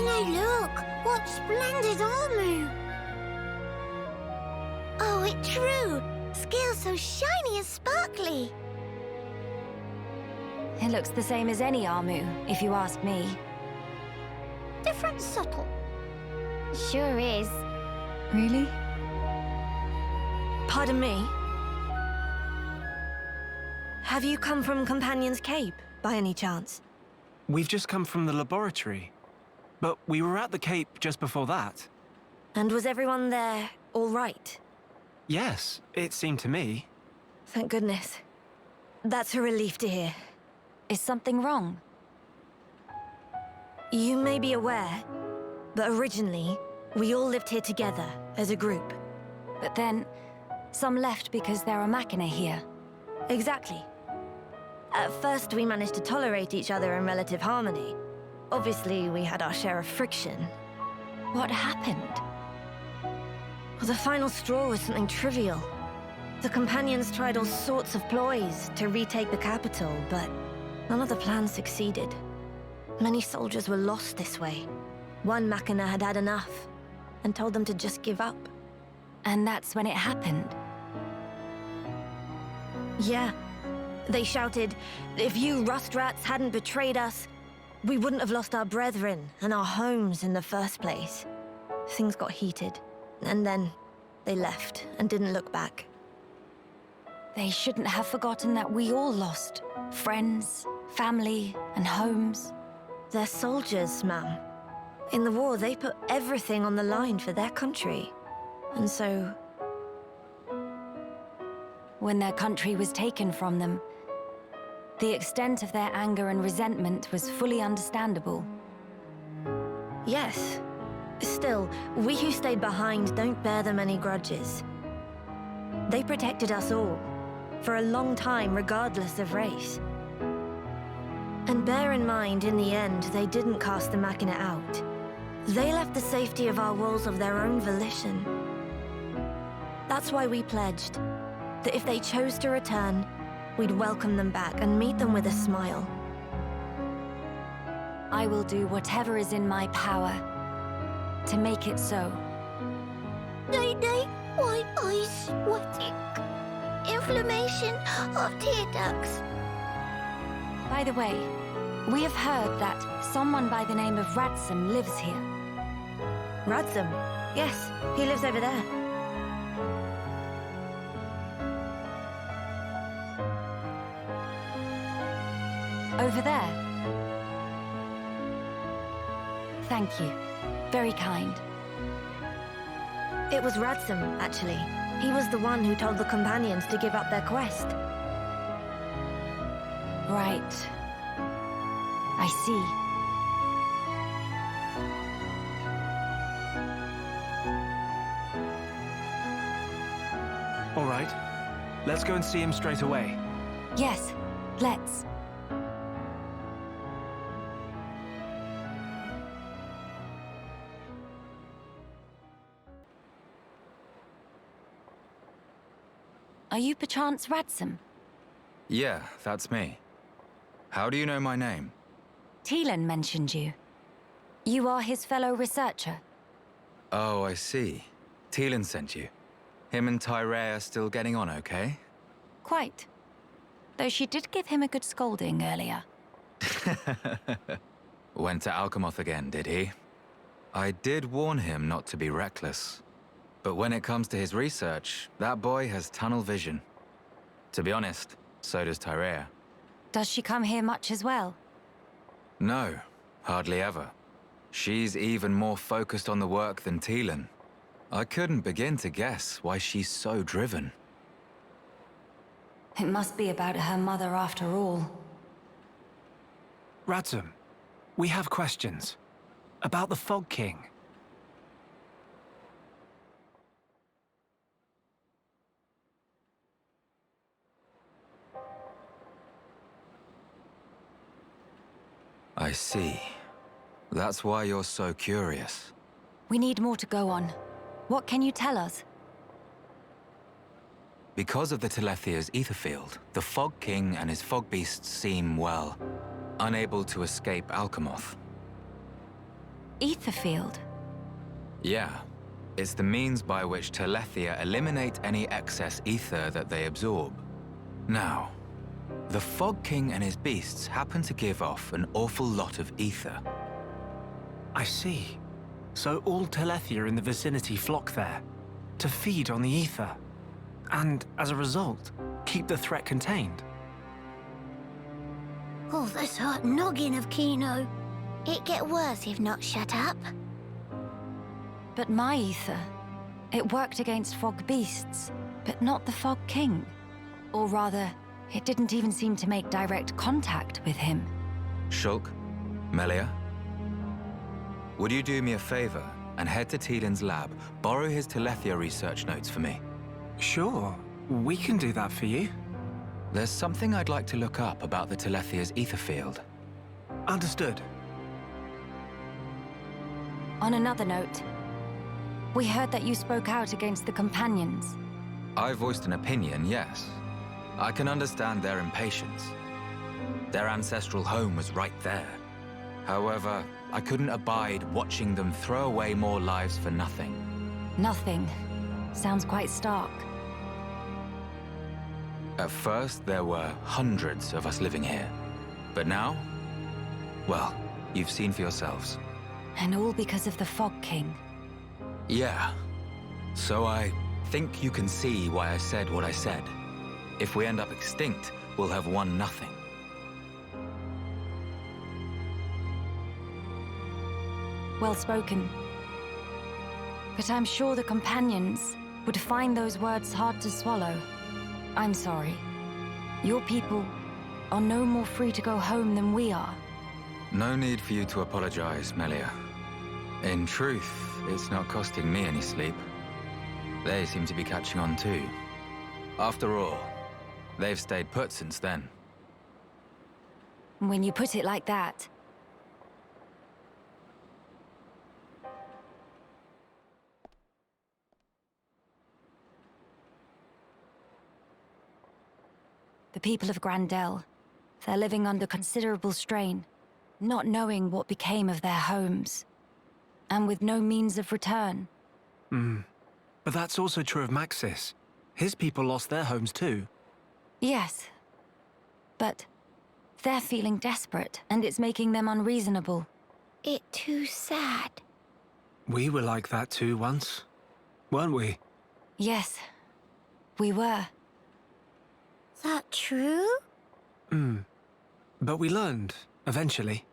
[SPEAKER 2] Kino, look! What splendid armor! Oh, it's true! Scales so shiny and sparkly!
[SPEAKER 3] It looks the same as any Armu, if you ask me.
[SPEAKER 2] Different subtle. Sure is.
[SPEAKER 3] Really?
[SPEAKER 10] Pardon me? Have you come from Companion's Cape, by any chance?
[SPEAKER 4] We've just come from the laboratory. But we were at the Cape just before that.
[SPEAKER 10] And was everyone there all right?
[SPEAKER 4] Yes, it seemed to me.
[SPEAKER 10] Thank goodness. That's a relief to hear.
[SPEAKER 3] Is something wrong?
[SPEAKER 10] You may be aware, but originally, we all lived here together, as a group.
[SPEAKER 3] But then, some left because there are Machina here.
[SPEAKER 10] Exactly. At first, we managed to tolerate each other in relative harmony. Obviously, we had our share of friction.
[SPEAKER 3] What happened?
[SPEAKER 10] Well, the final straw was something trivial. The Companions tried all sorts of ploys to retake the capital, but none of the plans succeeded. Many soldiers were lost this way. One Machina had had enough, and told them to just give up.
[SPEAKER 3] And that's when it happened?
[SPEAKER 10] Yeah. They shouted, if you rust rats hadn't betrayed us, we wouldn't have lost our brethren and our homes in the first place. Things got heated, and then they left and didn't look back.
[SPEAKER 3] They shouldn't have forgotten that we all lost friends, family, and homes.
[SPEAKER 10] They're soldiers, ma'am. In the war, they put everything on the line for their country. And so...
[SPEAKER 3] when their country was taken from them, the extent of their anger and resentment was fully understandable.
[SPEAKER 10] Yes. Still, we who stayed behind don't bear them any grudges. They protected us all, for a long time regardless of race. And bear in mind, in the end, they didn't cast the Machina out. They left the safety of our walls of their own volition. That's why we pledged that if they chose to return, we'd welcome them back and meet them with a smile.
[SPEAKER 3] I will do whatever is in my power to make it so.
[SPEAKER 2] Day, white eyes sweating. Inflammation of tear ducts.
[SPEAKER 3] By the way, we have heard that someone by the name of Radsum lives here.
[SPEAKER 10] Radsum? Yes, he lives over there.
[SPEAKER 3] Over there? Thank you. Very kind.
[SPEAKER 10] It was Radsum, actually. He was the one who told the Companions to give up their quest.
[SPEAKER 3] Right. I see.
[SPEAKER 4] All right. Let's go and see him straight away.
[SPEAKER 3] Yes, let's. Are you perchance Radsum?
[SPEAKER 13] Yeah, that's me. How do you know my name?
[SPEAKER 3] Teelan mentioned you. You are his fellow researcher.
[SPEAKER 13] Oh, I see. Teelan sent you. Him and Tyree are still getting on okay?
[SPEAKER 3] Quite. Though she did give him a good scolding earlier.
[SPEAKER 13] Went to Alchemoth again, did he? I did warn him not to be reckless. But when it comes to his research, that boy has tunnel vision. To be honest, so does Tyree.
[SPEAKER 3] Does she come here much as well?
[SPEAKER 13] No, hardly ever. She's even more focused on the work than Teelan. I couldn't begin to guess why she's so driven.
[SPEAKER 3] It must be about her mother after all.
[SPEAKER 4] Radsum, we have questions. About the Fog King.
[SPEAKER 13] I see. That's why you're so curious.
[SPEAKER 3] We need more to go on. What can you tell us?
[SPEAKER 13] Because of the Telethia's ether field, the Fog King and his Fog Beasts seem, well, unable to escape Alchemoth.
[SPEAKER 3] ether field?
[SPEAKER 13] Yeah. It's the means by which Telethia eliminate any excess ether that they absorb. Now, the Fog King and his beasts happen to give off an awful lot of ether.
[SPEAKER 4] I see. So all Telethia in the vicinity flock there, to feed on the ether, and as a result, keep the threat contained.
[SPEAKER 2] Oh, this hurt noggin of Kino. It get worse if not shut up.
[SPEAKER 3] But my ether, it worked against fog beasts, but not the Fog King. Or rather, it didn't even seem to make direct contact with him.
[SPEAKER 13] Shulk, Melia, would you do me a favor and head to Teelin's lab, borrow his Telethia research notes for me?
[SPEAKER 4] Sure, we can do that for you.
[SPEAKER 13] There's something I'd like to look up about the Telethia's ether field.
[SPEAKER 4] Understood.
[SPEAKER 3] On another note, we heard that you spoke out against the Companions.
[SPEAKER 13] I voiced an opinion, yes. I can understand their impatience. Their ancestral home was right there. However, I couldn't abide watching them throw away more lives for nothing.
[SPEAKER 3] Nothing. Sounds quite stark.
[SPEAKER 13] At first, there were hundreds of us living here. But now, well, you've seen for yourselves.
[SPEAKER 3] And all because of the Fog King.
[SPEAKER 13] Yeah. So I think you can see why I said what I said. If we end up extinct, we'll have won nothing.
[SPEAKER 3] Well spoken. But I'm sure the Companions would find those words hard to swallow. I'm sorry. Your people are no more free to go home than we are.
[SPEAKER 13] No need for you to apologize, Melia. In truth, it's not costing me any sleep. They seem to be catching on too. After all, they've stayed put since then.
[SPEAKER 3] When you put it like that... The people of Gran Dell, they're living under considerable strain, not knowing what became of their homes, and with no means of return.
[SPEAKER 4] But that's also true of Maxis. His people lost their homes too.
[SPEAKER 3] Yes, but they're feeling desperate, and it's making them unreasonable.
[SPEAKER 2] It too sad.
[SPEAKER 4] We were like that too once, weren't we?
[SPEAKER 3] Yes, we were.
[SPEAKER 2] That true?
[SPEAKER 4] But we learned, eventually.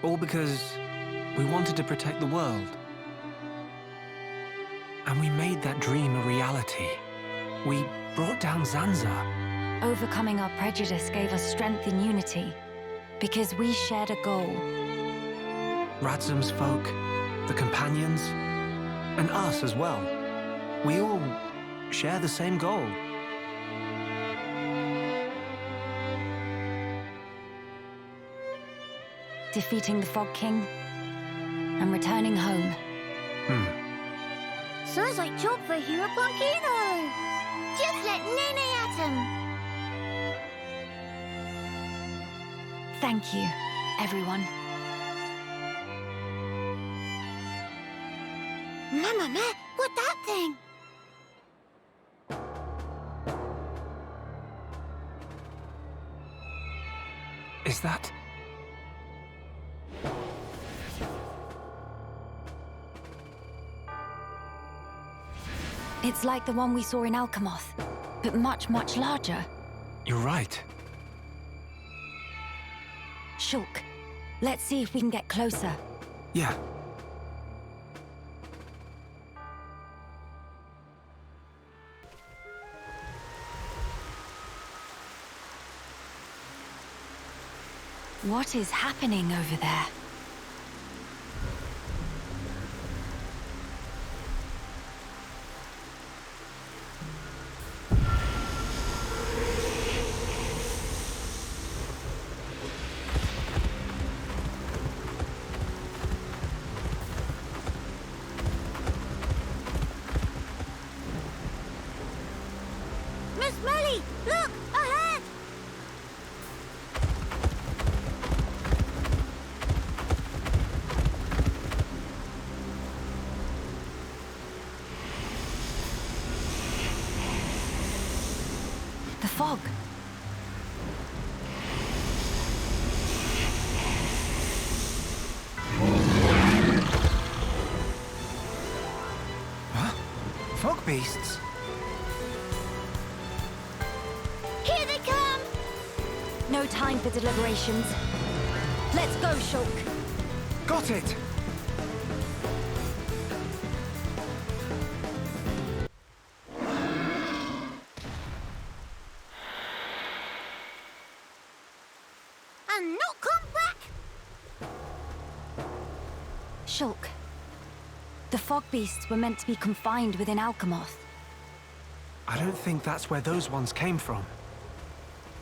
[SPEAKER 4] All because we wanted to protect the world. And we made that dream a reality. We brought down Zanza.
[SPEAKER 3] Overcoming our prejudice gave us strength in unity, because we shared a goal.
[SPEAKER 4] Radzum's folk, the Companions, and us as well. We all share the same goal.
[SPEAKER 3] Defeating the Fog King and returning home.
[SPEAKER 2] Sounds like job for Hero Blanquino. Just let Nene at him.
[SPEAKER 3] Thank you, everyone.
[SPEAKER 2] Mamma, what that thing?
[SPEAKER 4] Is that...
[SPEAKER 3] It's like the one we saw in Alchemoth, but much, much larger.
[SPEAKER 4] You're right.
[SPEAKER 3] Shulk, let's see if we can get closer.
[SPEAKER 4] Yeah.
[SPEAKER 3] What is happening over there?
[SPEAKER 2] Miss Melly, look, ahead!
[SPEAKER 3] The fog.
[SPEAKER 4] Huh? Fog beasts?
[SPEAKER 2] Here they come!
[SPEAKER 3] No time for deliberations. Let's go, Shulk.
[SPEAKER 4] Got it!
[SPEAKER 2] And not come back!
[SPEAKER 3] Shulk. The fog beasts were meant to be confined within Alchemoth.
[SPEAKER 4] I don't think that's where those ones came from.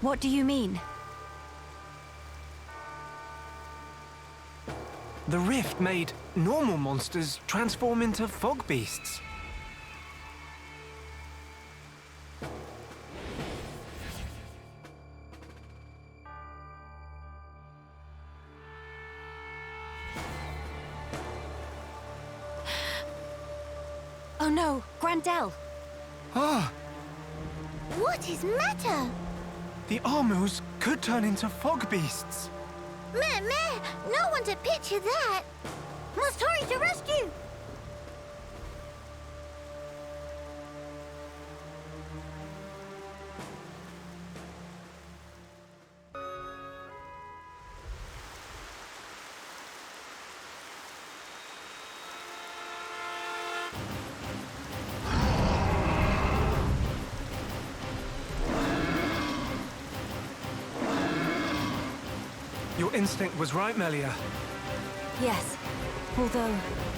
[SPEAKER 3] What do you mean?
[SPEAKER 4] The rift made normal monsters transform into fog beasts.
[SPEAKER 3] Oh no, Gran Dell.
[SPEAKER 4] Ah!
[SPEAKER 2] What is matter?
[SPEAKER 4] The Armus could turn into fog beasts.
[SPEAKER 2] Meh, no one to picture that. Must hurry to rescue.
[SPEAKER 4] Your instinct was right, Melia.
[SPEAKER 3] Yes, although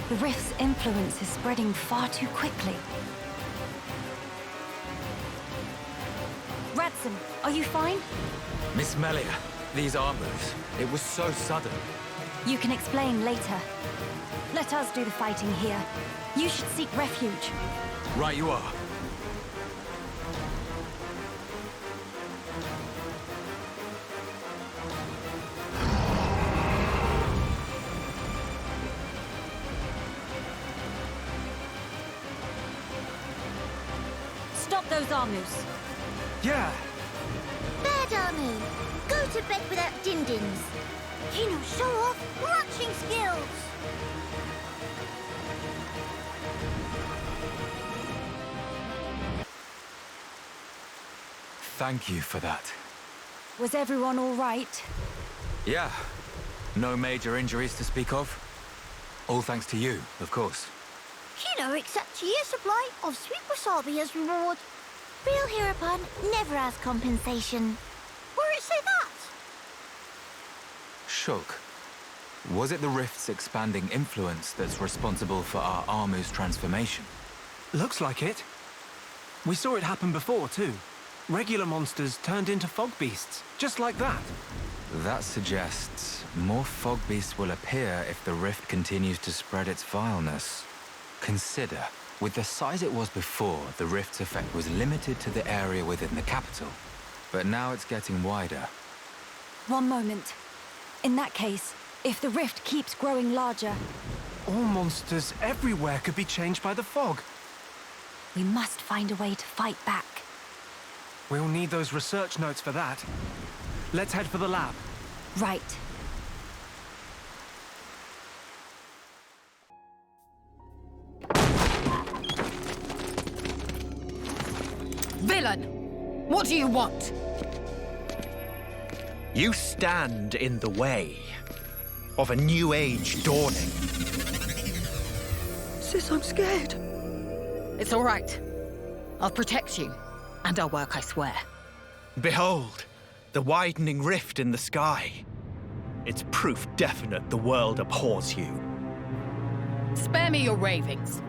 [SPEAKER 3] the rift's influence is spreading far too quickly. Radson, are you fine?
[SPEAKER 13] Miss Melia, these Armus, it was so sudden.
[SPEAKER 3] You can explain later. Let us do the fighting here. You should seek refuge.
[SPEAKER 13] Right you are.
[SPEAKER 3] Stop those Armus.
[SPEAKER 4] Yeah.
[SPEAKER 2] Bad Armu. Go to bed without din-dins. Show off marching skills.
[SPEAKER 13] Thank you for that.
[SPEAKER 3] Was everyone all right?
[SPEAKER 13] Yeah. No major injuries to speak of. All thanks to you, of course.
[SPEAKER 2] Kino accepts a year's supply of sweet wasabi as reward. Real hereupon never has compensation. Where it say that?
[SPEAKER 13] Shulk, was it the rift's expanding influence that's responsible for our Armu's transformation?
[SPEAKER 4] Looks like it. We saw it happen before, too. Regular monsters turned into fog beasts, just like that.
[SPEAKER 13] That suggests more fog beasts will appear if the rift continues to spread its vileness. Consider, with the size it was before, the rift's effect was limited to the area within the capital. But now it's getting wider.
[SPEAKER 3] One moment. In that case, if the rift keeps growing larger...
[SPEAKER 4] All monsters everywhere could be changed by the fog.
[SPEAKER 3] We must find a way to fight back.
[SPEAKER 4] We'll need those research notes for that. Let's head for the lab.
[SPEAKER 3] Right.
[SPEAKER 11] Villain! What do you want?
[SPEAKER 7] You stand in the way of a new age dawning.
[SPEAKER 11] Sis, I'm scared. It's all right. I'll protect you. And I'll work, I swear.
[SPEAKER 7] Behold, the widening rift in the sky. It's proof definite the world abhors you.
[SPEAKER 11] Spare me your ravings.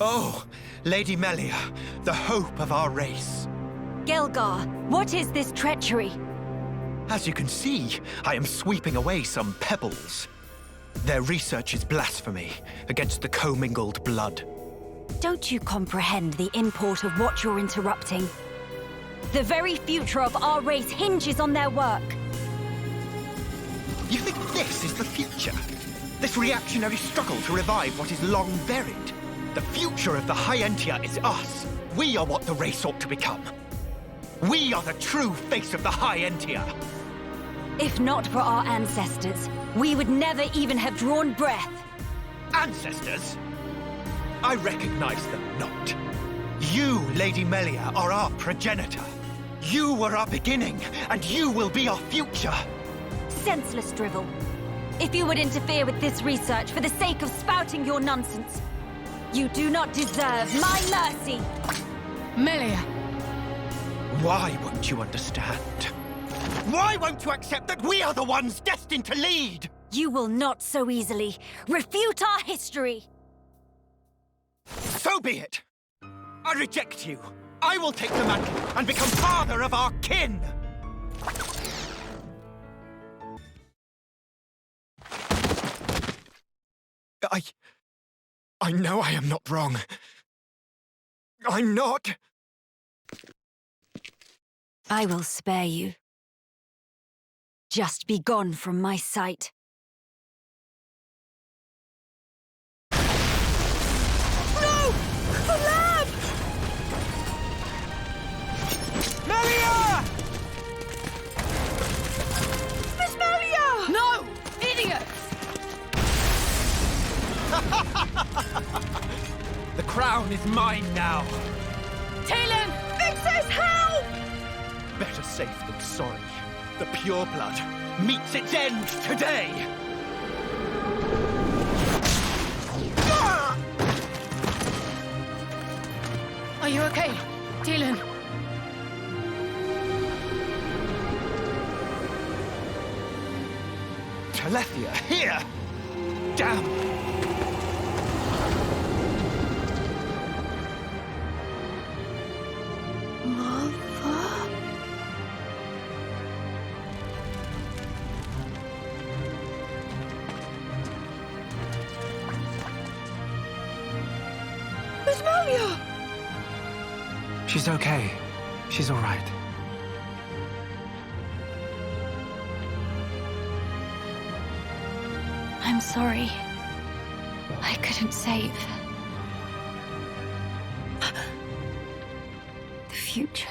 [SPEAKER 7] Oh, Lady Melia, the hope of our race.
[SPEAKER 3] Gael'gar, what is this treachery?
[SPEAKER 7] As you can see, I am sweeping away some pebbles. Their research is blasphemy against the commingled blood.
[SPEAKER 3] Don't you comprehend the import of what you're interrupting? The very future of our race hinges on their work.
[SPEAKER 7] You think this is the future? This reactionary struggle to revive what is long buried? The future of the High Entia is us. We are what the race ought to become. We are the true face of the High Entia.
[SPEAKER 3] If not for our ancestors, we would never even have drawn breath.
[SPEAKER 7] Ancestors? I recognize them not. You, Lady Melia, are our progenitor. You were our beginning, and you will be our future.
[SPEAKER 3] Senseless drivel. If you would interfere with this research for the sake of spouting your nonsense, you do not deserve my mercy!
[SPEAKER 11] Melia!
[SPEAKER 7] Why won't you understand? Why won't you accept that we are the ones destined to lead?
[SPEAKER 3] You will not so easily refute our history!
[SPEAKER 7] So be it! I reject you. I will take the mantle and become father of our kin! I know I am not wrong. I'm not.
[SPEAKER 3] I will spare you. Just be gone from my sight.
[SPEAKER 7] No! The lab! Melia!
[SPEAKER 11] Miss Melia! No! Idiot!
[SPEAKER 7] The crown is mine now.
[SPEAKER 11] Talon!
[SPEAKER 7] Vix's help! Better safe than sorry. The pure blood meets its end today.
[SPEAKER 11] Are you okay, Talon?
[SPEAKER 7] Telethia, here! Damn!
[SPEAKER 4] She's okay. She's all right.
[SPEAKER 3] I'm sorry. I couldn't save the future.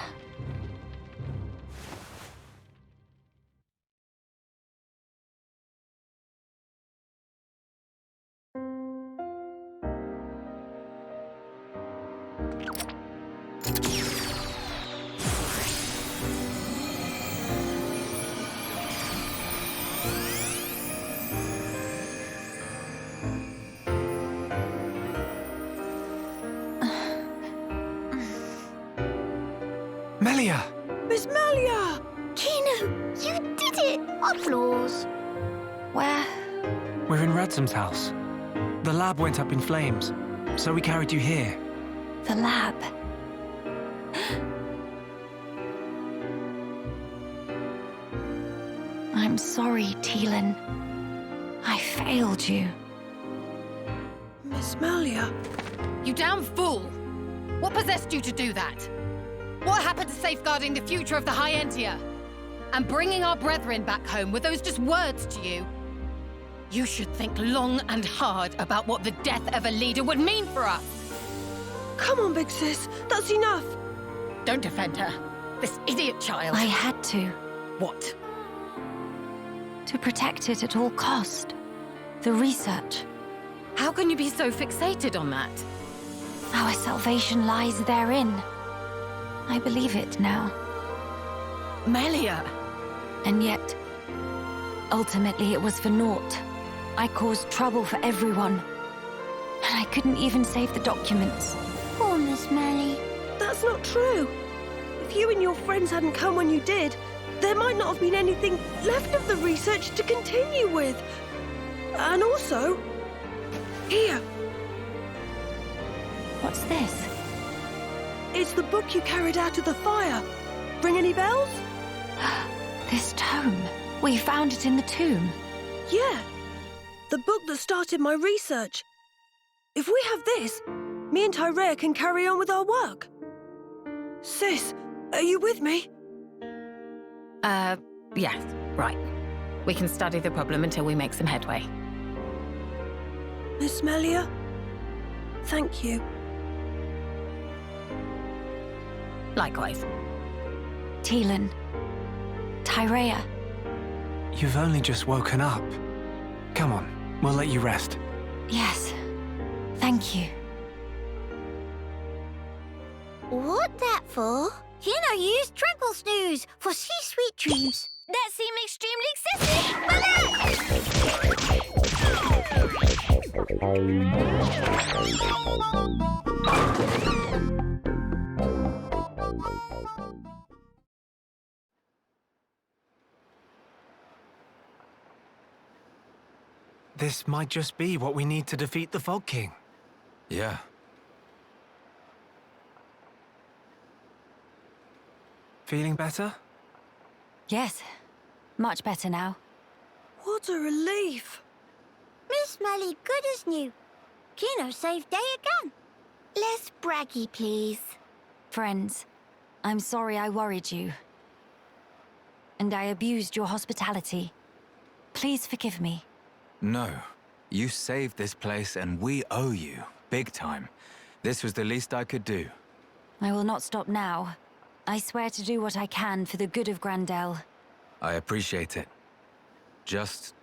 [SPEAKER 4] Melia!
[SPEAKER 2] Miss Melia! Kino, you did it! Applause.
[SPEAKER 3] Where?
[SPEAKER 4] We're in Radsom's house. The lab went up in flames, so we carried you here.
[SPEAKER 3] The lab. I'm sorry, Talon. I failed you.
[SPEAKER 2] Miss Melia.
[SPEAKER 11] You damn fool! What possessed you to do that? What happened to safeguarding the future of the High Entia? And bringing our brethren back home, were those just words to you? You should think long and hard about what the death of a leader would mean for us!
[SPEAKER 2] Come on, big sis. That's enough.
[SPEAKER 11] Don't defend her. This idiot child.
[SPEAKER 3] I had to.
[SPEAKER 11] What?
[SPEAKER 3] To protect it at all cost. The research.
[SPEAKER 11] How can you be so fixated on that?
[SPEAKER 3] Our salvation lies therein. I believe it now.
[SPEAKER 11] Melia!
[SPEAKER 3] And yet, ultimately it was for naught. I caused trouble for everyone. And I couldn't even save the documents.
[SPEAKER 2] Poor Miss Melly. That's not true. If you and your friends hadn't come when you did, there might not have been anything left of the research to continue with. And also, here.
[SPEAKER 3] What's this?
[SPEAKER 2] It's the book you carried out of the fire. Ring any bells?
[SPEAKER 3] This tome. We found it in the tomb.
[SPEAKER 2] Yeah. The book that started my research. If we have this,
[SPEAKER 14] me and Tyrea can carry on with our work. Sis, are you with me?
[SPEAKER 11] Yes, right. We can study the problem until we make some headway.
[SPEAKER 14] Miss Melia, thank you.
[SPEAKER 11] Likewise.
[SPEAKER 3] Teelan. Tyrea.
[SPEAKER 4] You've only just woken up. Come on, we'll let you rest.
[SPEAKER 3] Yes. Thank you.
[SPEAKER 2] What that for? Use tranquil snooze for sweet dreams.
[SPEAKER 10] That seemed extremely excessive,
[SPEAKER 4] This might just be what we need to defeat the Fog King.
[SPEAKER 13] Yeah.
[SPEAKER 4] Feeling better?
[SPEAKER 3] Yes. Much better now.
[SPEAKER 14] What a relief.
[SPEAKER 2] Miss Melly good as new. Kino saved day again. Less braggy, please.
[SPEAKER 3] Friends, I'm sorry I worried you. And I abused your hospitality. Please forgive me.
[SPEAKER 13] No. You saved this place and we owe you. Big time. This was the least I could do.
[SPEAKER 3] I will not stop now. I swear to do what I can for the good of Gran Dell.
[SPEAKER 13] I appreciate it. Just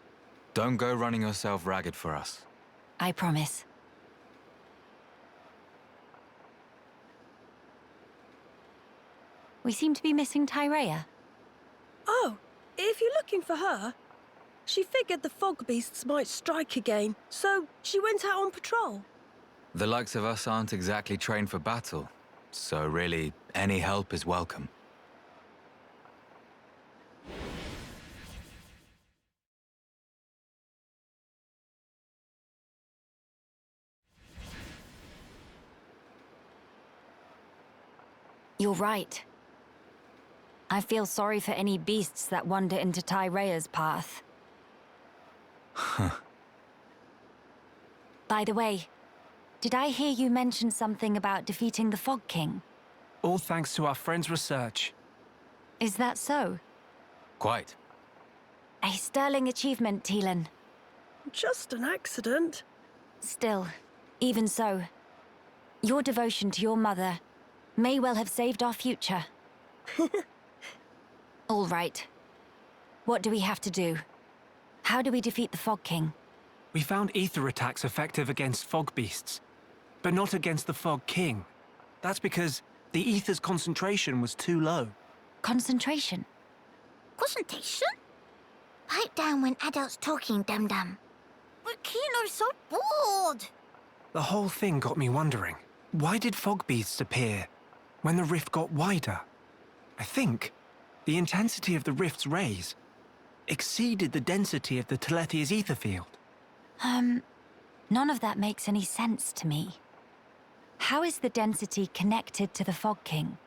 [SPEAKER 13] don't go running yourself ragged for us.
[SPEAKER 3] I promise. We seem to be missing Tyrea.
[SPEAKER 14] Oh, if you're looking for her, she figured the fog beasts might strike again, so she went out on patrol.
[SPEAKER 13] The likes of us aren't exactly trained for battle, so really, any help is welcome.
[SPEAKER 3] You're right. I feel sorry for any beasts that wander into Tyrea's path. By the way, did I hear you mention something about defeating the Fog King?
[SPEAKER 4] All thanks to our friend's research.
[SPEAKER 3] Is that so?
[SPEAKER 13] Quite.
[SPEAKER 3] A sterling achievement, Teelan.
[SPEAKER 14] Just an accident.
[SPEAKER 3] Still, even so, your devotion to your mother may well have saved our future. All right. What do we have to do? How do we defeat the Fog King?
[SPEAKER 4] We found ether attacks effective against fog beasts, but not against the Fog King. That's because the ether's concentration was too low.
[SPEAKER 3] Concentration?
[SPEAKER 2] Concentration? Pipe down when adults talking, dum-dum. But Kino's so bored.
[SPEAKER 4] The whole thing got me wondering, why did fog beasts appear when the rift got wider? I think the intensity of the rift's rays exceeded the density of the Telethia's ether field.
[SPEAKER 3] None of that makes any sense to me. How is the density connected to the Fog King?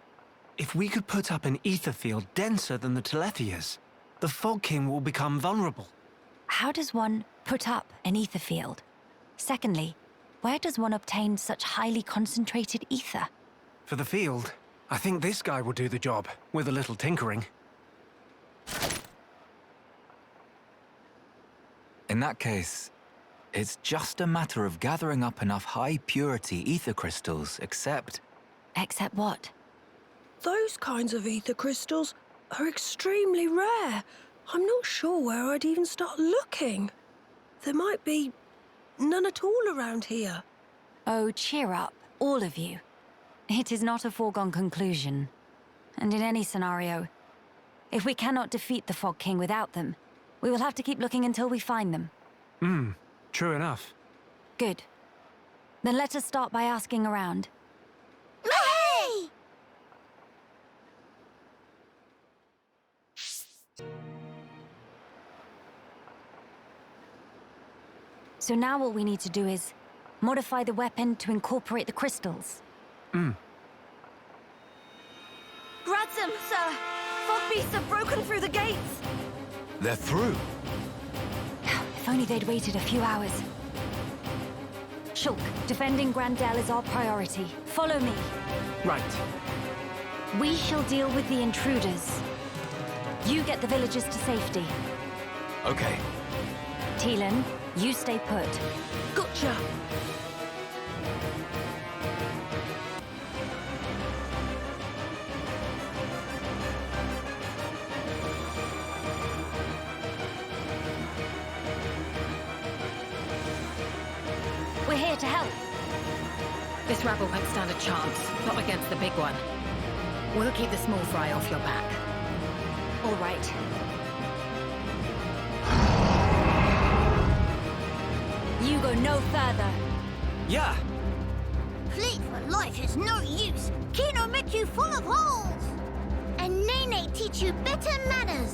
[SPEAKER 4] If we could put up an ether field denser than the Telethia's, the Fog King will become vulnerable.
[SPEAKER 3] How does one put up an ether field? Secondly, where does one obtain such highly concentrated ether?
[SPEAKER 4] For the field, I think this guy will do the job, with a little tinkering.
[SPEAKER 13] In that case, it's just a matter of gathering up enough high-purity ether crystals, except...
[SPEAKER 3] Except what?
[SPEAKER 14] Those kinds of ether crystals are extremely rare. I'm not sure where I'd even start looking. There might be none at all around here.
[SPEAKER 3] Oh, cheer up, all of you. It is not a foregone conclusion. And in any scenario, if we cannot defeat the Fog King without them, we will have to keep looking until we find them.
[SPEAKER 4] True enough.
[SPEAKER 3] Good. Then let us start by asking around.
[SPEAKER 2] Hey!
[SPEAKER 3] So now all we need to do is modify the weapon to incorporate the crystals.
[SPEAKER 10] Ransom, sir! Fog beasts have broken through the gates!
[SPEAKER 13] They're through!
[SPEAKER 3] If only they'd waited a few hours. Shulk, defending Gran Dell is our priority. Follow me.
[SPEAKER 4] Right.
[SPEAKER 3] We shall deal with the intruders. You get the villagers to safety.
[SPEAKER 13] Okay.
[SPEAKER 3] Teelan, you stay put.
[SPEAKER 14] Gotcha!
[SPEAKER 3] We're here to help.
[SPEAKER 11] This rabble won't stand a chance, not against the big one. We'll keep the small fry off your back.
[SPEAKER 3] All right. You go no further.
[SPEAKER 4] Yeah.
[SPEAKER 2] Fleet for life is no use. Kino make you full of holes. And Nene teach you better manners.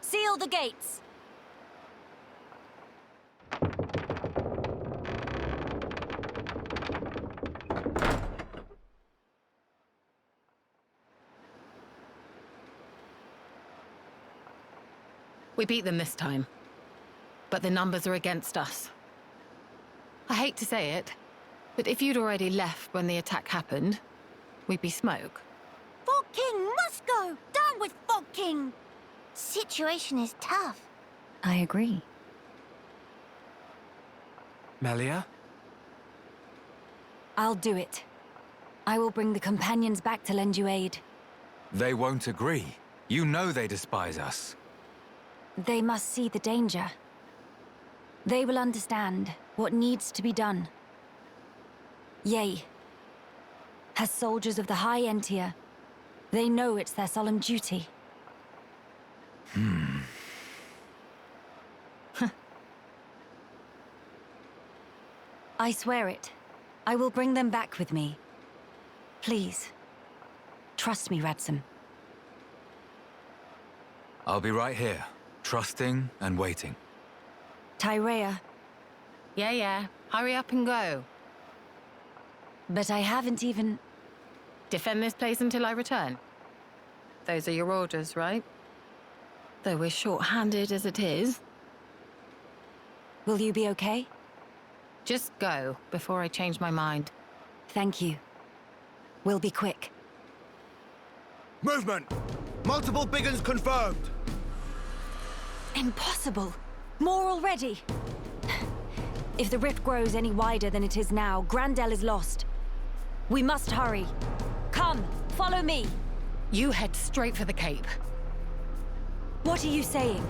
[SPEAKER 3] Seal the gates.
[SPEAKER 11] We beat them this time, but the numbers are against us. I hate to say it, but if you'd already left when the attack happened, we'd be smoke.
[SPEAKER 2] Fog King must go. Down with Fog King. Situation is tough.
[SPEAKER 3] I agree.
[SPEAKER 4] Melia?
[SPEAKER 3] I'll do it. I will bring the companions back to lend you aid.
[SPEAKER 13] They won't agree. You know they despise us.
[SPEAKER 3] They must see the danger. They will understand what needs to be done. Yea. As soldiers of the High Entia, they know it's their solemn duty. I swear it. I will bring them back with me. Please. Trust me, Radsam.
[SPEAKER 13] I'll be right here, trusting and waiting.
[SPEAKER 3] Tyrea.
[SPEAKER 11] Yeah. Hurry up and go.
[SPEAKER 3] But I haven't even...
[SPEAKER 11] Defend this place until I return. Those are your orders, right? Though we're short-handed as it is.
[SPEAKER 3] Will you be okay?
[SPEAKER 11] Just go, before I change my mind.
[SPEAKER 3] Thank you. We'll be quick.
[SPEAKER 12] Movement! Multiple big uns confirmed!
[SPEAKER 3] Impossible! More already! If the rift grows any wider than it is now, Gran Dell is lost. We must hurry. Come, follow me!
[SPEAKER 11] You head straight for the Cape.
[SPEAKER 3] What are you saying?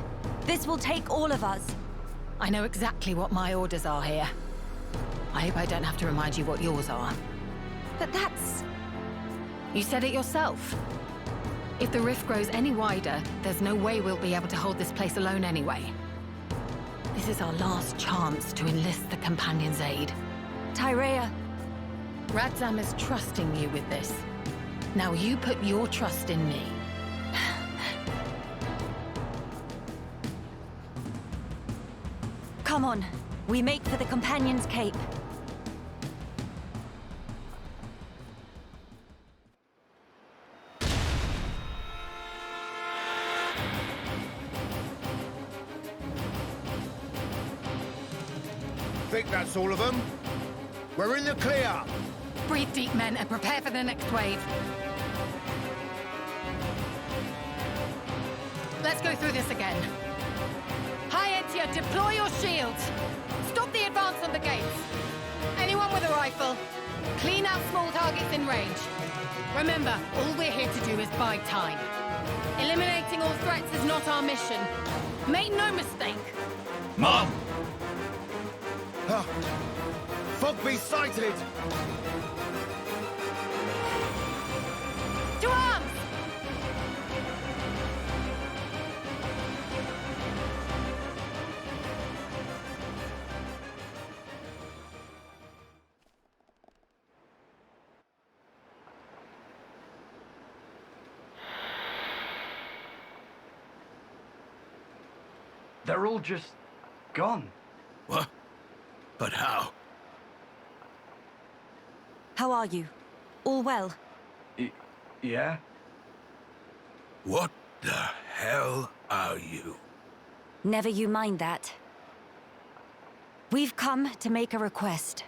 [SPEAKER 3] This will take all of us.
[SPEAKER 11] I know exactly what my orders are here. I hope I don't have to remind you what yours are.
[SPEAKER 3] But that's...
[SPEAKER 11] You said it yourself. If the rift grows any wider, there's no way we'll be able to hold this place alone anyway. This is our last chance to enlist the Companion's aid.
[SPEAKER 3] Tyrea.
[SPEAKER 11] Radzam is trusting you with this. Now you put your trust in me.
[SPEAKER 3] Come on. We make for the Companion's Cape.
[SPEAKER 12] Think that's all of them? We're in the clear!
[SPEAKER 11] Breathe deep, men, and prepare for the next wave. Let's go through this again. High Entia, deploy your shields! Stop the advance on the gates! Anyone with a rifle, clean out small targets in range. Remember, all we're here to do is buy time. Eliminating all threats is not our mission. Make no mistake.
[SPEAKER 12] Mom! Fogby sighted!
[SPEAKER 11] To arms!
[SPEAKER 5] They're all just gone.
[SPEAKER 6] What? But how?
[SPEAKER 3] How are you? All well?
[SPEAKER 8] Yeah?
[SPEAKER 6] What the hell are you?
[SPEAKER 3] Never you mind that. We've come to make a request.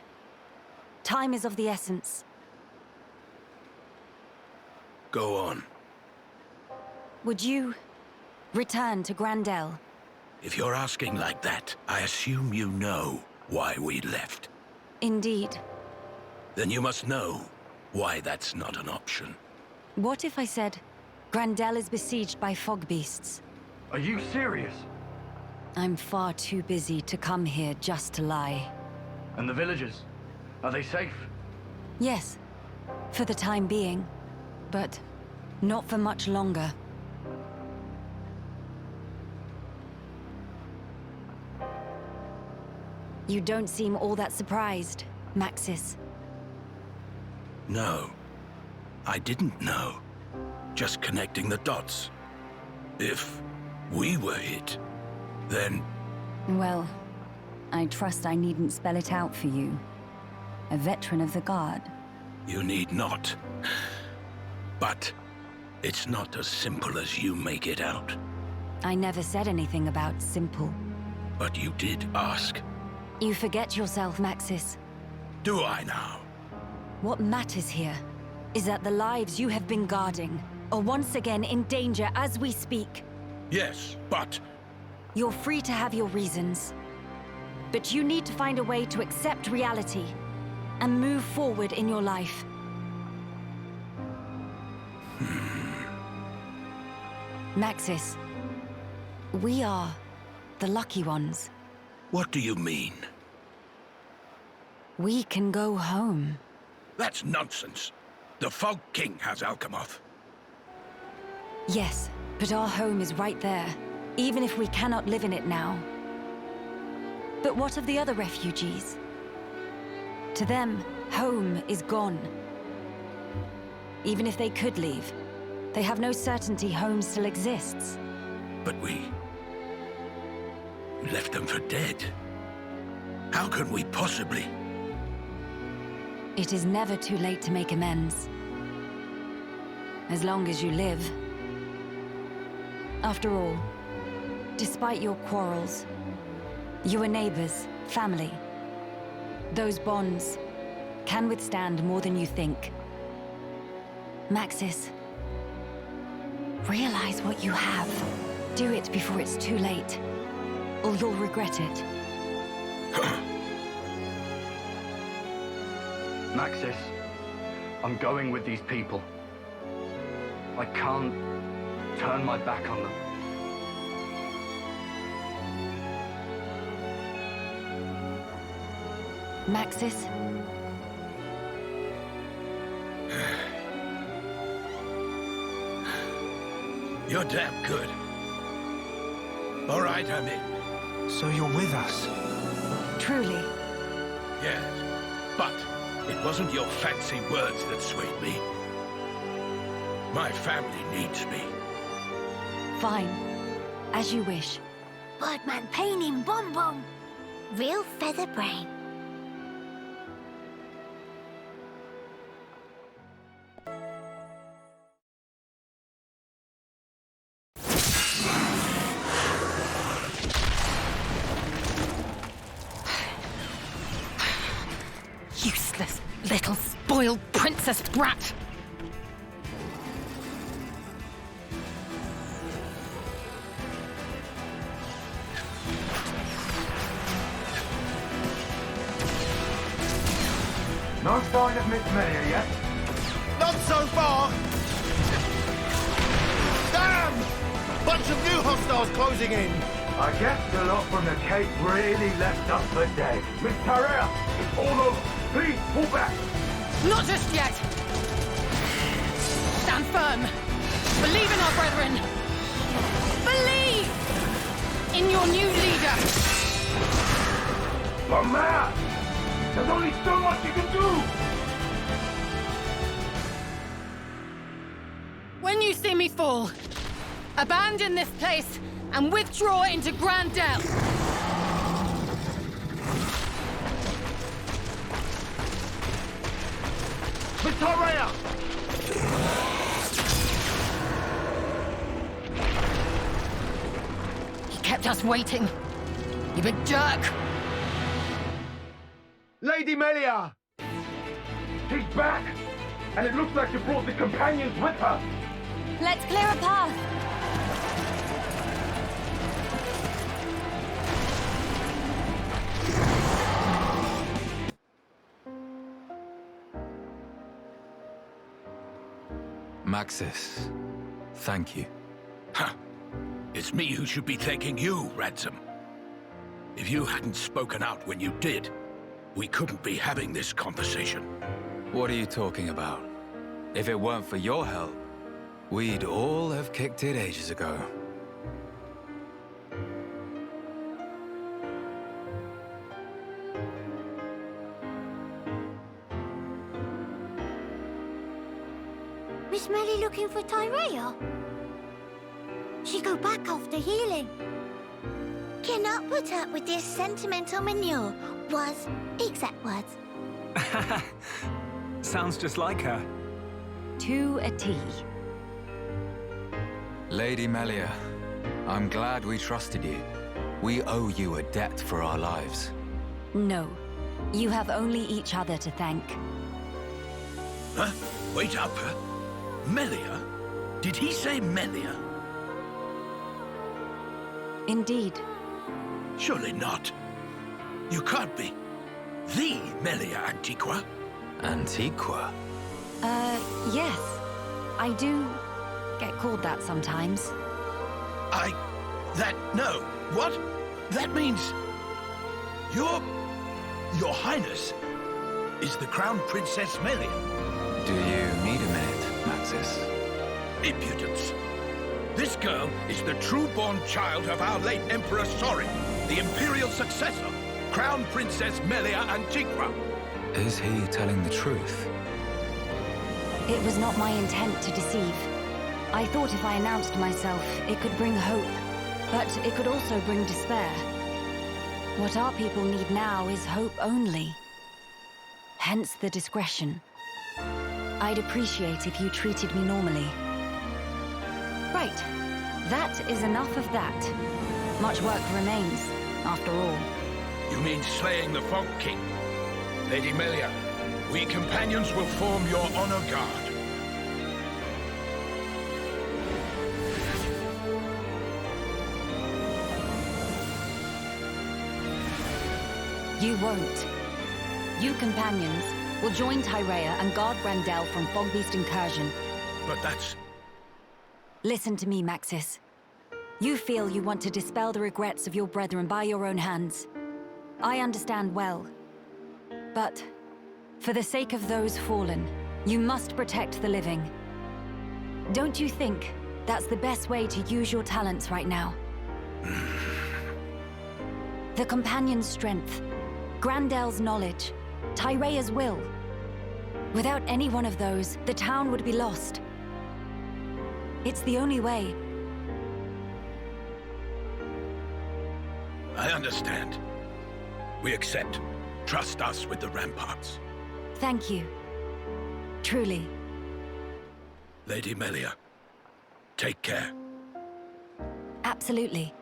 [SPEAKER 3] Time is of the essence.
[SPEAKER 6] Go on.
[SPEAKER 3] Would you return to Gran Dell?
[SPEAKER 6] If you're asking like that, I assume you know why we left.
[SPEAKER 3] Indeed.
[SPEAKER 6] Then you must know why that's not an option.
[SPEAKER 3] What if I said Gran Dell is besieged by fog beasts?
[SPEAKER 8] Are you serious?
[SPEAKER 3] I'm far too busy to come here just to lie.
[SPEAKER 8] And the villagers? Are they safe?
[SPEAKER 3] Yes, for the time being. But not for much longer. You don't seem all that surprised, Maxis.
[SPEAKER 6] No. I didn't know. Just connecting the dots. If we were hit, then...
[SPEAKER 3] Well, I trust I needn't spell it out for you. A veteran of the Guard.
[SPEAKER 6] You need not. But it's not as simple as you make it out.
[SPEAKER 3] I never said anything about simple.
[SPEAKER 6] But you did ask.
[SPEAKER 3] You forget yourself, Maxis.
[SPEAKER 6] Do I now?
[SPEAKER 3] What matters here is that the lives you have been guarding are once again in danger as we speak.
[SPEAKER 6] Yes, but...
[SPEAKER 3] You're free to have your reasons. But you need to find a way to accept reality and move forward in your life. Maxis, we are the lucky ones.
[SPEAKER 6] What do you mean?
[SPEAKER 3] We can go home.
[SPEAKER 6] That's nonsense. The Fog King has Alchemoth.
[SPEAKER 3] Yes, but our home is right there, even if we cannot live in it now. But what of the other refugees? To them, home is gone. Even if they could leave, they have no certainty home still exists.
[SPEAKER 6] But we left them for dead. How can we possibly?
[SPEAKER 3] It is never too late to make amends. As long as you live. After all, despite your quarrels, you are neighbors, family. Those bonds can withstand more than you think. Maxis, realize what you have. Do it before it's too late, or you'll regret it.
[SPEAKER 8] Maxis, I'm going with these people. I can't turn my back on them.
[SPEAKER 3] Maxis?
[SPEAKER 6] You're damn good. All right, I'm in.
[SPEAKER 4] So you're with us?
[SPEAKER 3] Truly?
[SPEAKER 6] Yes, but it wasn't your fancy words that swayed me. My family needs me.
[SPEAKER 3] Fine. As you wish.
[SPEAKER 2] Birdman pain in Bom Bom. Real feather brain.
[SPEAKER 11] Useless little spoiled princess brat!
[SPEAKER 5] No sign of Miss Melia yet?
[SPEAKER 12] Not so far! Damn! Bunch of new hostiles closing in!
[SPEAKER 5] I guess the lot from the Cape really left us for dead. Miss Tarea, it's all over. Please, pull back.
[SPEAKER 11] Not just yet! Stand firm! Believe in our brethren! Believe in your new leader!
[SPEAKER 5] But man, there's only so much you can do!
[SPEAKER 11] When you see me fall, abandon this place and withdraw into Gran Dell.
[SPEAKER 5] Tyrea!
[SPEAKER 11] He kept us waiting. You big jerk!
[SPEAKER 5] Lady Melia! She's back! And it looks like she brought the companions with her!
[SPEAKER 3] Let's clear a path!
[SPEAKER 13] Maxis, thank you.
[SPEAKER 6] Huh. It's me who should be thanking you, Ransom. If you hadn't spoken out when you did, we couldn't be having this conversation.
[SPEAKER 13] What are you talking about? If it weren't for your help, we'd all have kicked it ages ago.
[SPEAKER 2] Miss Melly looking for Tyrea? She go back after healing. Cannot put up with this sentimental manure, was exact words.
[SPEAKER 4] Sounds just like her.
[SPEAKER 3] To a T.
[SPEAKER 13] Lady Melia, I'm glad we trusted you. We owe you a debt for our lives.
[SPEAKER 3] No. You have only each other to thank.
[SPEAKER 6] Huh? Wait up, huh? Melia? Did he say Melia?
[SPEAKER 3] Indeed.
[SPEAKER 6] Surely not. You can't be. The Melia Antiqua?
[SPEAKER 13] Antiqua?
[SPEAKER 3] Yes. I do get called that sometimes.
[SPEAKER 6] No. What? That means... Your Highness is the Crown Princess Melia.
[SPEAKER 13] Do you need a minute, Maxis?
[SPEAKER 6] Impudence. This girl is the true-born child of our late Emperor Sorin, the Imperial successor, Crown Princess Melia Antiqua.
[SPEAKER 13] Is he telling the truth?
[SPEAKER 3] It was not my intent to deceive. I thought if I announced myself, it could bring hope, but it could also bring despair. What our people need now is hope only. Hence the discretion. I'd appreciate if you treated me normally. Right. That is enough of that. Much work remains, after all.
[SPEAKER 6] You mean slaying the Fog King? Lady Melia, we companions will form your honor guard.
[SPEAKER 3] You won't. You companions will join Tyrea and guard Gran Dell from Fogbeast incursion.
[SPEAKER 6] But that's...
[SPEAKER 3] Listen to me, Maxis. You feel you want to dispel the regrets of your brethren by your own hands. I understand well. But, for the sake of those fallen, you must protect the living. Don't you think that's the best way to use your talents right now? The Companion's strength, Gran Dell's knowledge, Tyrea's will. Without any one of those, the town would be lost. It's the only way.
[SPEAKER 6] I understand. We accept. Trust us with the ramparts.
[SPEAKER 3] Thank you. Truly.
[SPEAKER 6] Lady Melia, take care.
[SPEAKER 3] Absolutely.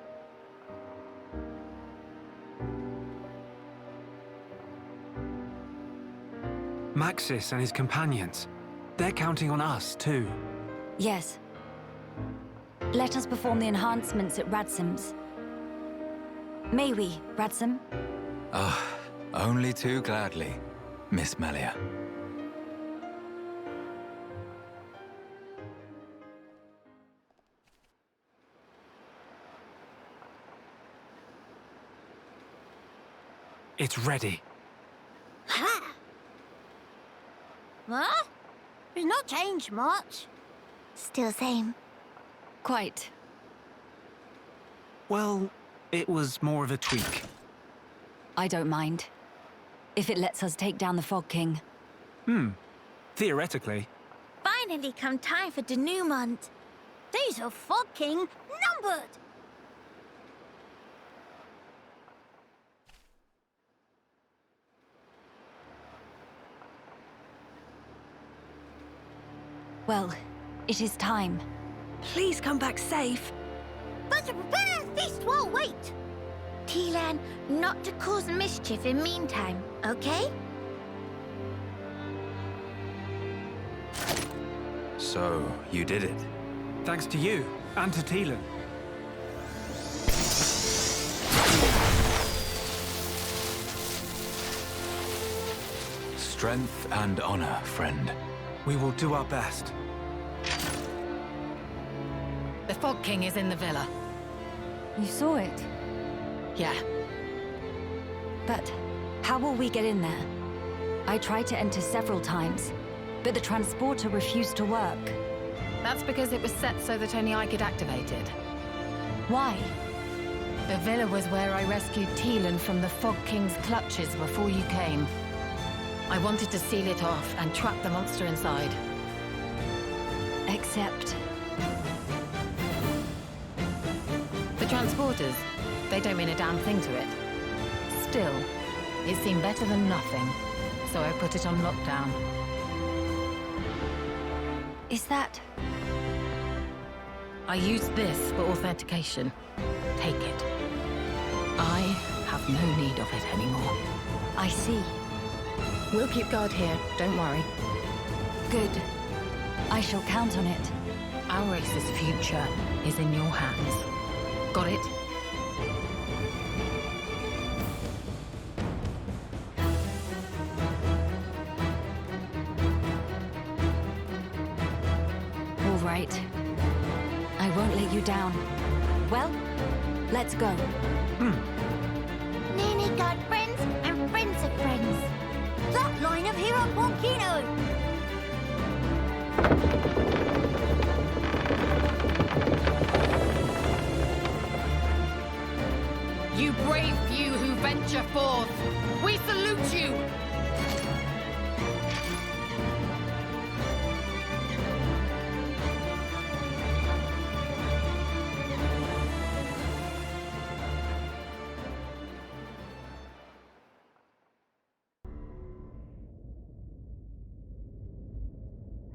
[SPEAKER 4] Maxis and his companions. They're counting on us, too.
[SPEAKER 3] Yes. Let us perform the enhancements at Radsom's. May we, Radsom?
[SPEAKER 13] Only too gladly, Miss Melia.
[SPEAKER 4] It's ready.
[SPEAKER 2] Ha! What? It's not changed much. Still same.
[SPEAKER 3] Quite.
[SPEAKER 4] Well, it was more of a tweak.
[SPEAKER 3] I don't mind. If it lets us take down the Fog King.
[SPEAKER 4] Theoretically.
[SPEAKER 2] Finally come time for denouement. Days of Fog King numbered.
[SPEAKER 3] Well, it is time.
[SPEAKER 14] Please come back safe.
[SPEAKER 2] But this will wait. Tilan, not to cause mischief in meantime, okay?
[SPEAKER 13] So, you did it.
[SPEAKER 4] Thanks to you, and to Tilan.
[SPEAKER 13] Strength and honor, friend.
[SPEAKER 4] We will do our best.
[SPEAKER 11] The Fog King is in the villa.
[SPEAKER 3] You saw it?
[SPEAKER 11] Yeah.
[SPEAKER 3] But how will we get in there? I tried to enter several times, but the transporter refused to work.
[SPEAKER 11] That's because it was set so that only I could activate it.
[SPEAKER 3] Why?
[SPEAKER 11] The villa was where I rescued Tilan from the Fog King's clutches before you came. I wanted to seal it off and trap the monster inside.
[SPEAKER 3] Except...
[SPEAKER 11] The transporters, they don't mean a damn thing to it. Still, it seemed better than nothing, so I put it on lockdown.
[SPEAKER 3] Is that...
[SPEAKER 11] I used this for authentication. Take it. I have no need of it anymore.
[SPEAKER 3] I see.
[SPEAKER 11] We'll keep guard here, don't worry.
[SPEAKER 3] Good. I shall count on it.
[SPEAKER 11] Our race's future is in your hands. Got it?
[SPEAKER 3] All right. I won't let you down. Well, let's go.
[SPEAKER 2] Nanny got friends and friends of friends. That line of hero volcano.
[SPEAKER 11] You brave few who venture forth, we salute you!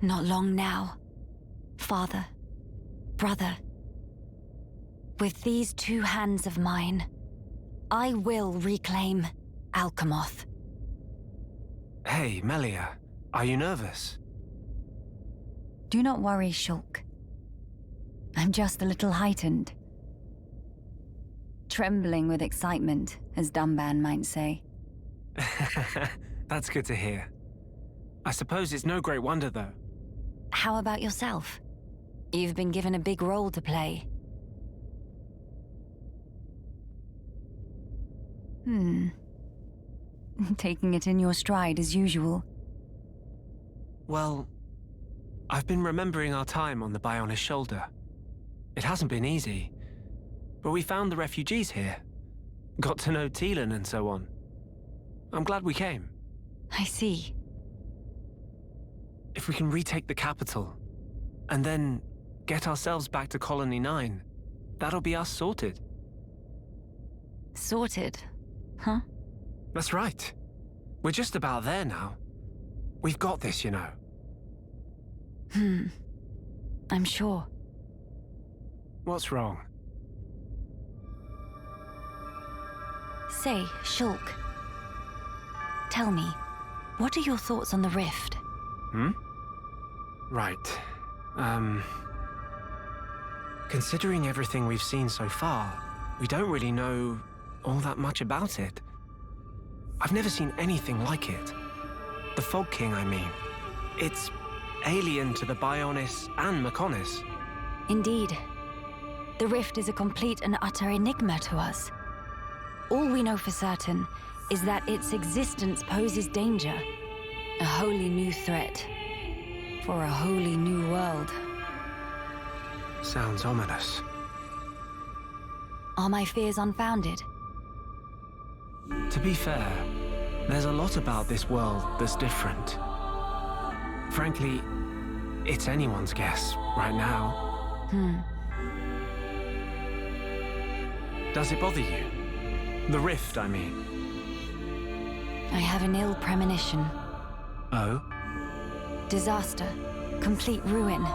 [SPEAKER 3] Not long now, father, brother. With these two hands of mine, I will reclaim Alchemoth.
[SPEAKER 4] Hey, Melia, are you nervous?
[SPEAKER 3] Do not worry, Shulk. I'm just a little heightened. Trembling with excitement, as Dumban might say.
[SPEAKER 4] That's good to hear. I suppose it's no great wonder, though.
[SPEAKER 3] How about yourself? You've been given a big role to play. Taking it in your stride as usual.
[SPEAKER 4] Well, I've been remembering our time on the Bionis shoulder. It hasn't been easy, but we found the refugees here. Got to know Tilan and so on. I'm glad we came.
[SPEAKER 3] I see.
[SPEAKER 4] If we can retake the capital, and then get ourselves back to Colony 9, that'll be us sorted.
[SPEAKER 3] Sorted? Huh?
[SPEAKER 4] That's right. We're just about there now. We've got this, you know.
[SPEAKER 3] I'm sure.
[SPEAKER 4] What's wrong?
[SPEAKER 3] Say, Shulk. Tell me, what are your thoughts on the rift?
[SPEAKER 4] Right. Considering everything we've seen so far, we don't really know all that much about it. I've never seen anything like it. The Fog King, I mean. It's alien to the Bionis and Mechonis.
[SPEAKER 3] Indeed. The rift is a complete and utter enigma to us. All we know for certain is that its existence poses danger. A wholly new threat. For a wholly new world.
[SPEAKER 4] Sounds ominous.
[SPEAKER 3] Are my fears unfounded?
[SPEAKER 4] To be fair, there's a lot about this world that's different. Frankly, it's anyone's guess right now. Does it bother you? The rift, I mean.
[SPEAKER 3] I have an ill premonition.
[SPEAKER 4] Oh?
[SPEAKER 3] Disaster. complete ruin,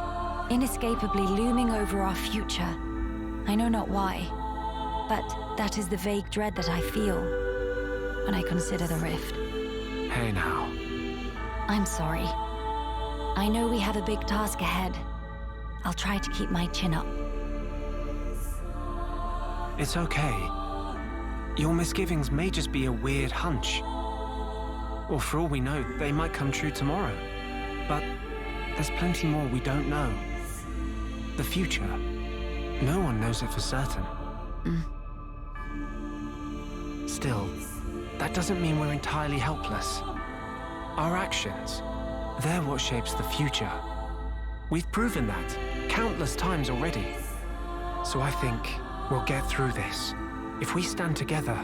[SPEAKER 3] inescapably looming over our future. I know not why, but that is the vague dread that I feel when I consider the rift.
[SPEAKER 4] Hey now.
[SPEAKER 3] I'm sorry. I know we have a big task ahead. I'll try to keep my chin up.
[SPEAKER 4] It's okay. Your misgivings may just be a weird hunch. Or for all we know, they might come true tomorrow. But there's plenty more we don't know. The future. No one knows it for certain. Still, that doesn't mean we're entirely helpless. Our actions, they're what shapes the future. We've proven that countless times already. So I think we'll get through this. If we stand together,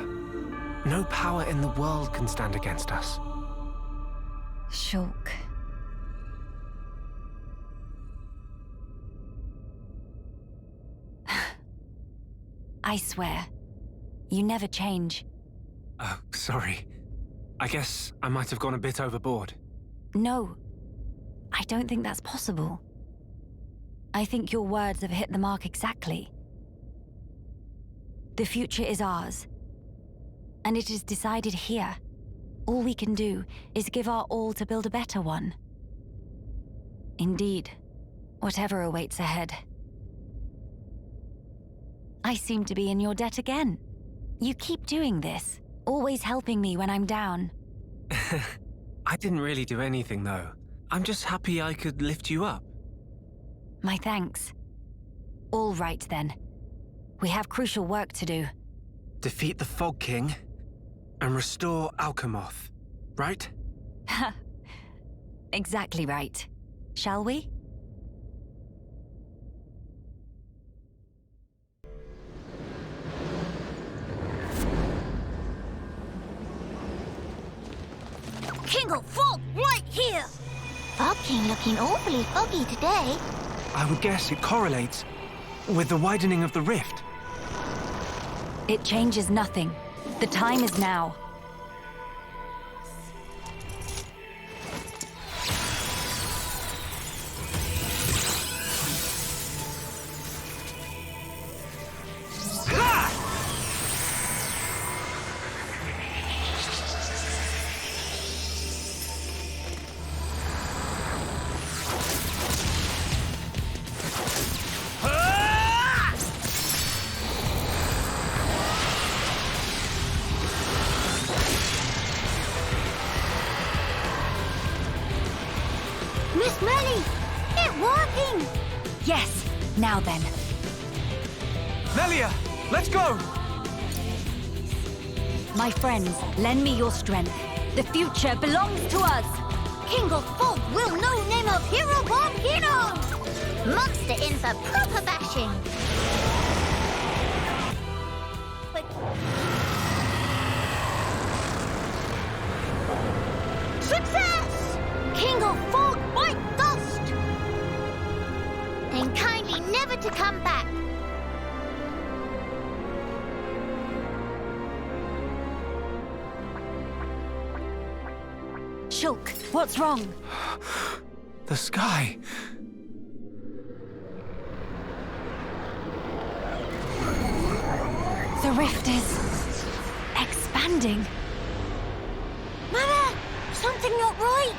[SPEAKER 4] no power in the world can stand against us.
[SPEAKER 3] Shulk. I swear, you never change.
[SPEAKER 4] Oh, sorry. I guess I might have gone a bit overboard.
[SPEAKER 3] No, I don't think that's possible. I think your words have hit the mark exactly. The future is ours, and it is decided here. All we can do is give our all to build a better one. Indeed, whatever awaits ahead. I seem to be in your debt again. You keep doing this, always helping me when I'm down.
[SPEAKER 4] I didn't really do anything, though. I'm just happy I could lift you up.
[SPEAKER 3] My thanks. All right, then. We have crucial work to do.
[SPEAKER 4] Defeat the Fog King and restore Alchemoth, right?
[SPEAKER 3] Exactly right. Shall we?
[SPEAKER 2] King of Fog, right here! Fog King looking awfully foggy today.
[SPEAKER 4] I would guess it correlates with the widening of the rift.
[SPEAKER 3] It changes nothing. The time is now.
[SPEAKER 2] Miss Melly, it's working!
[SPEAKER 3] Yes, now then.
[SPEAKER 4] Melia, let's go!
[SPEAKER 3] My friends, lend me your strength. The future belongs to us!
[SPEAKER 2] King of Fog will no name of hero born hero! Monster in for proper bashing! Success! King of Fog, white dust! Then kindly never to come back.
[SPEAKER 3] Shulk, what's wrong?
[SPEAKER 4] The sky.
[SPEAKER 3] The rift is expanding.
[SPEAKER 2] Mama, something not right.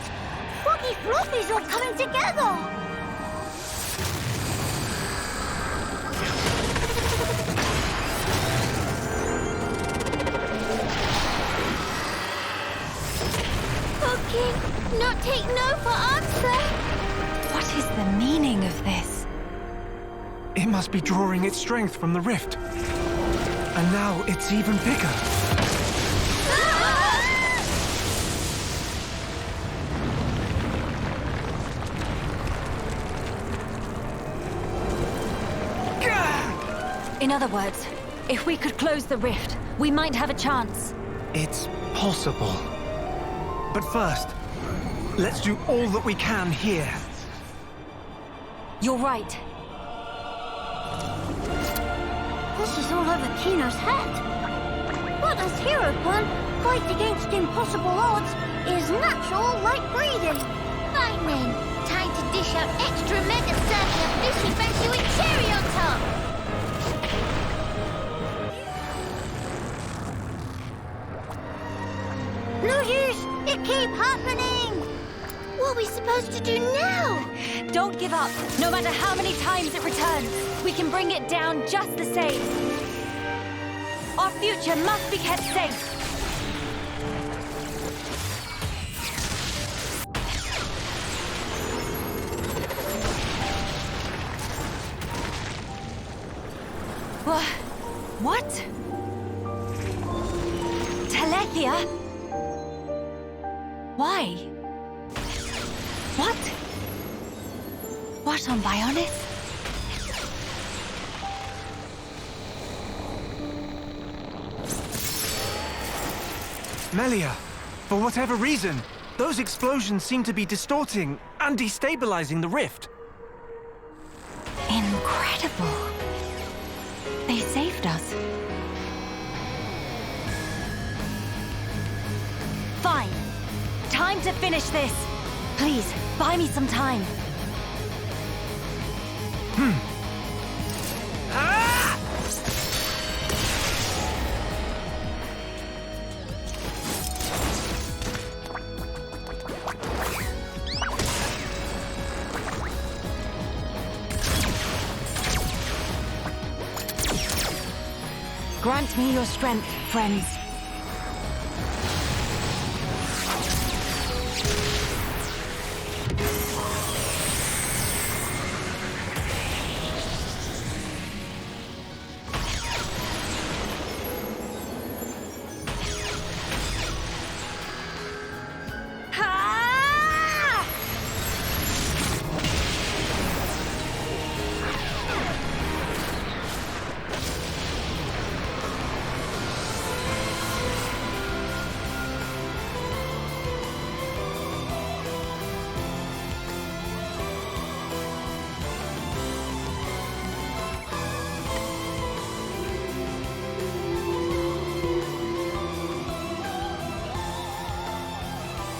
[SPEAKER 2] Foggy fluffies all coming together. Foggy, not take no for answer.
[SPEAKER 3] What is the meaning of this?
[SPEAKER 4] It must be drawing its strength from the rift. And now it's even bigger.
[SPEAKER 3] In other words, if we could close the rift, we might have a chance.
[SPEAKER 4] It's possible. But first, let's do all that we can here.
[SPEAKER 3] You're right.
[SPEAKER 2] This is all over Kino's head. But as hero one, fight against impossible odds is natural like breathing. Fine then, time to dish out extra mega serving of fishy fancy with cherry on top! No use! It keep happening! What are we supposed to do now?
[SPEAKER 3] Don't give up, no matter how many times it returns. We can bring it down just the same. Our future must be kept safe. What? Telethia? Why? What? What on Bionis?
[SPEAKER 4] Melia, for whatever reason, those explosions seem to be distorting and destabilizing the rift.
[SPEAKER 3] Incredible. They saved us. Fine. Time to finish this. Please, buy me some time. Grant me your strength, friends.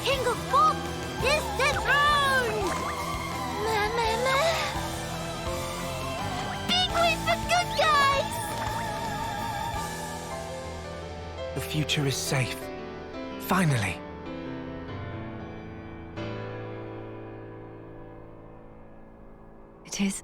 [SPEAKER 2] King of Pop is dethroned! Big win for good guys!
[SPEAKER 4] The future is safe. Finally.
[SPEAKER 3] It is.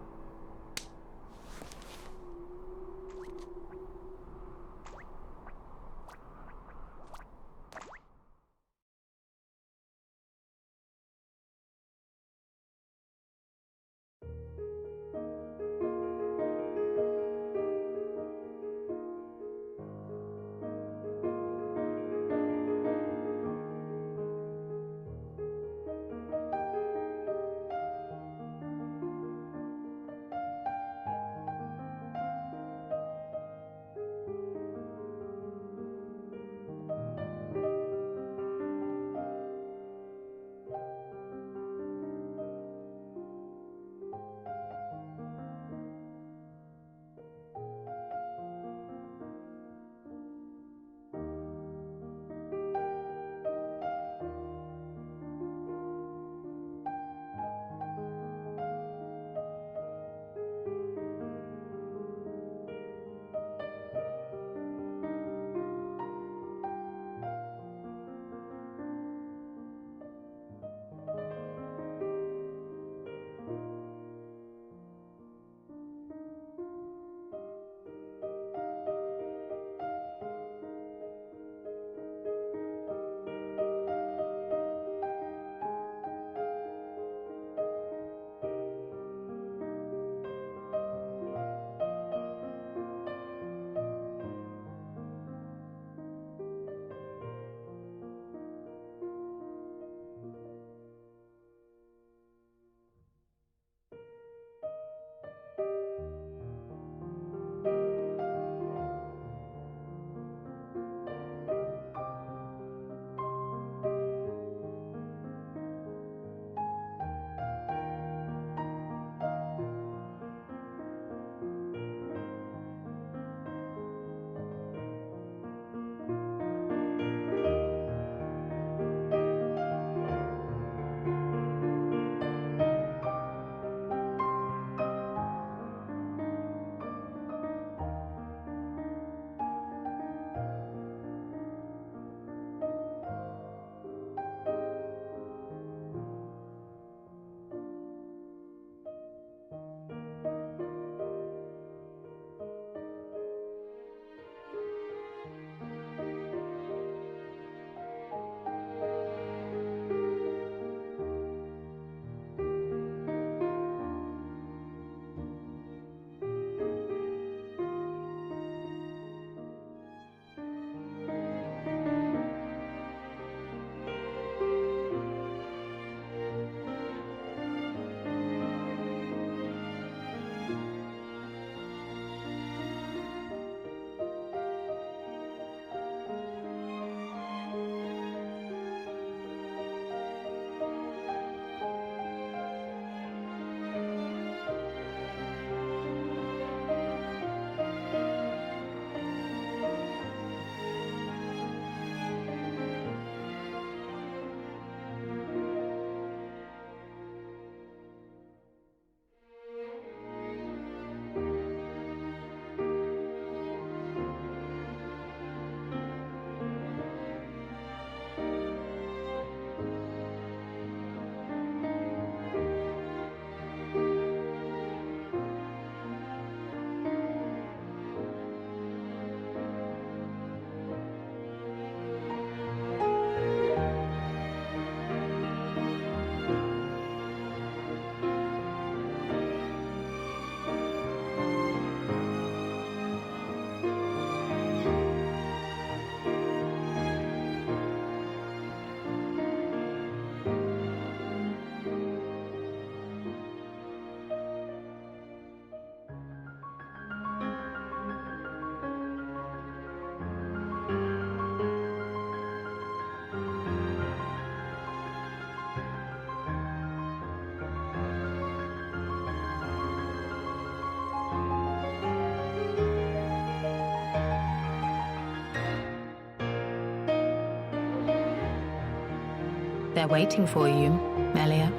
[SPEAKER 11] They're waiting for you, Melia.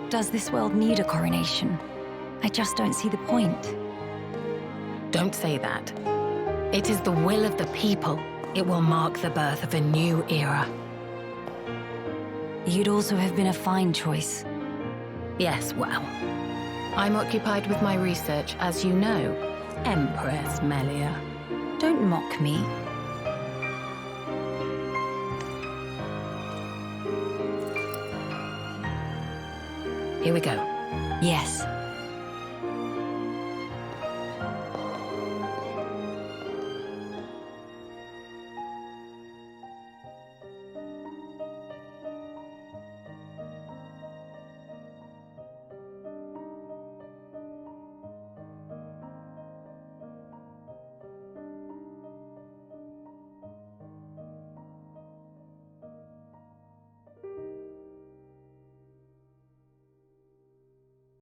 [SPEAKER 3] Does this world need a coronation? I just don't see the point.
[SPEAKER 11] Don't say that. It is the will of the people. It will mark the birth of a new era.
[SPEAKER 3] You'd also have been a fine choice.
[SPEAKER 11] Yes, well. I'm occupied with my research, as you know, Empress Melia.
[SPEAKER 3] Don't mock me.
[SPEAKER 11] Here we go.
[SPEAKER 3] Yes.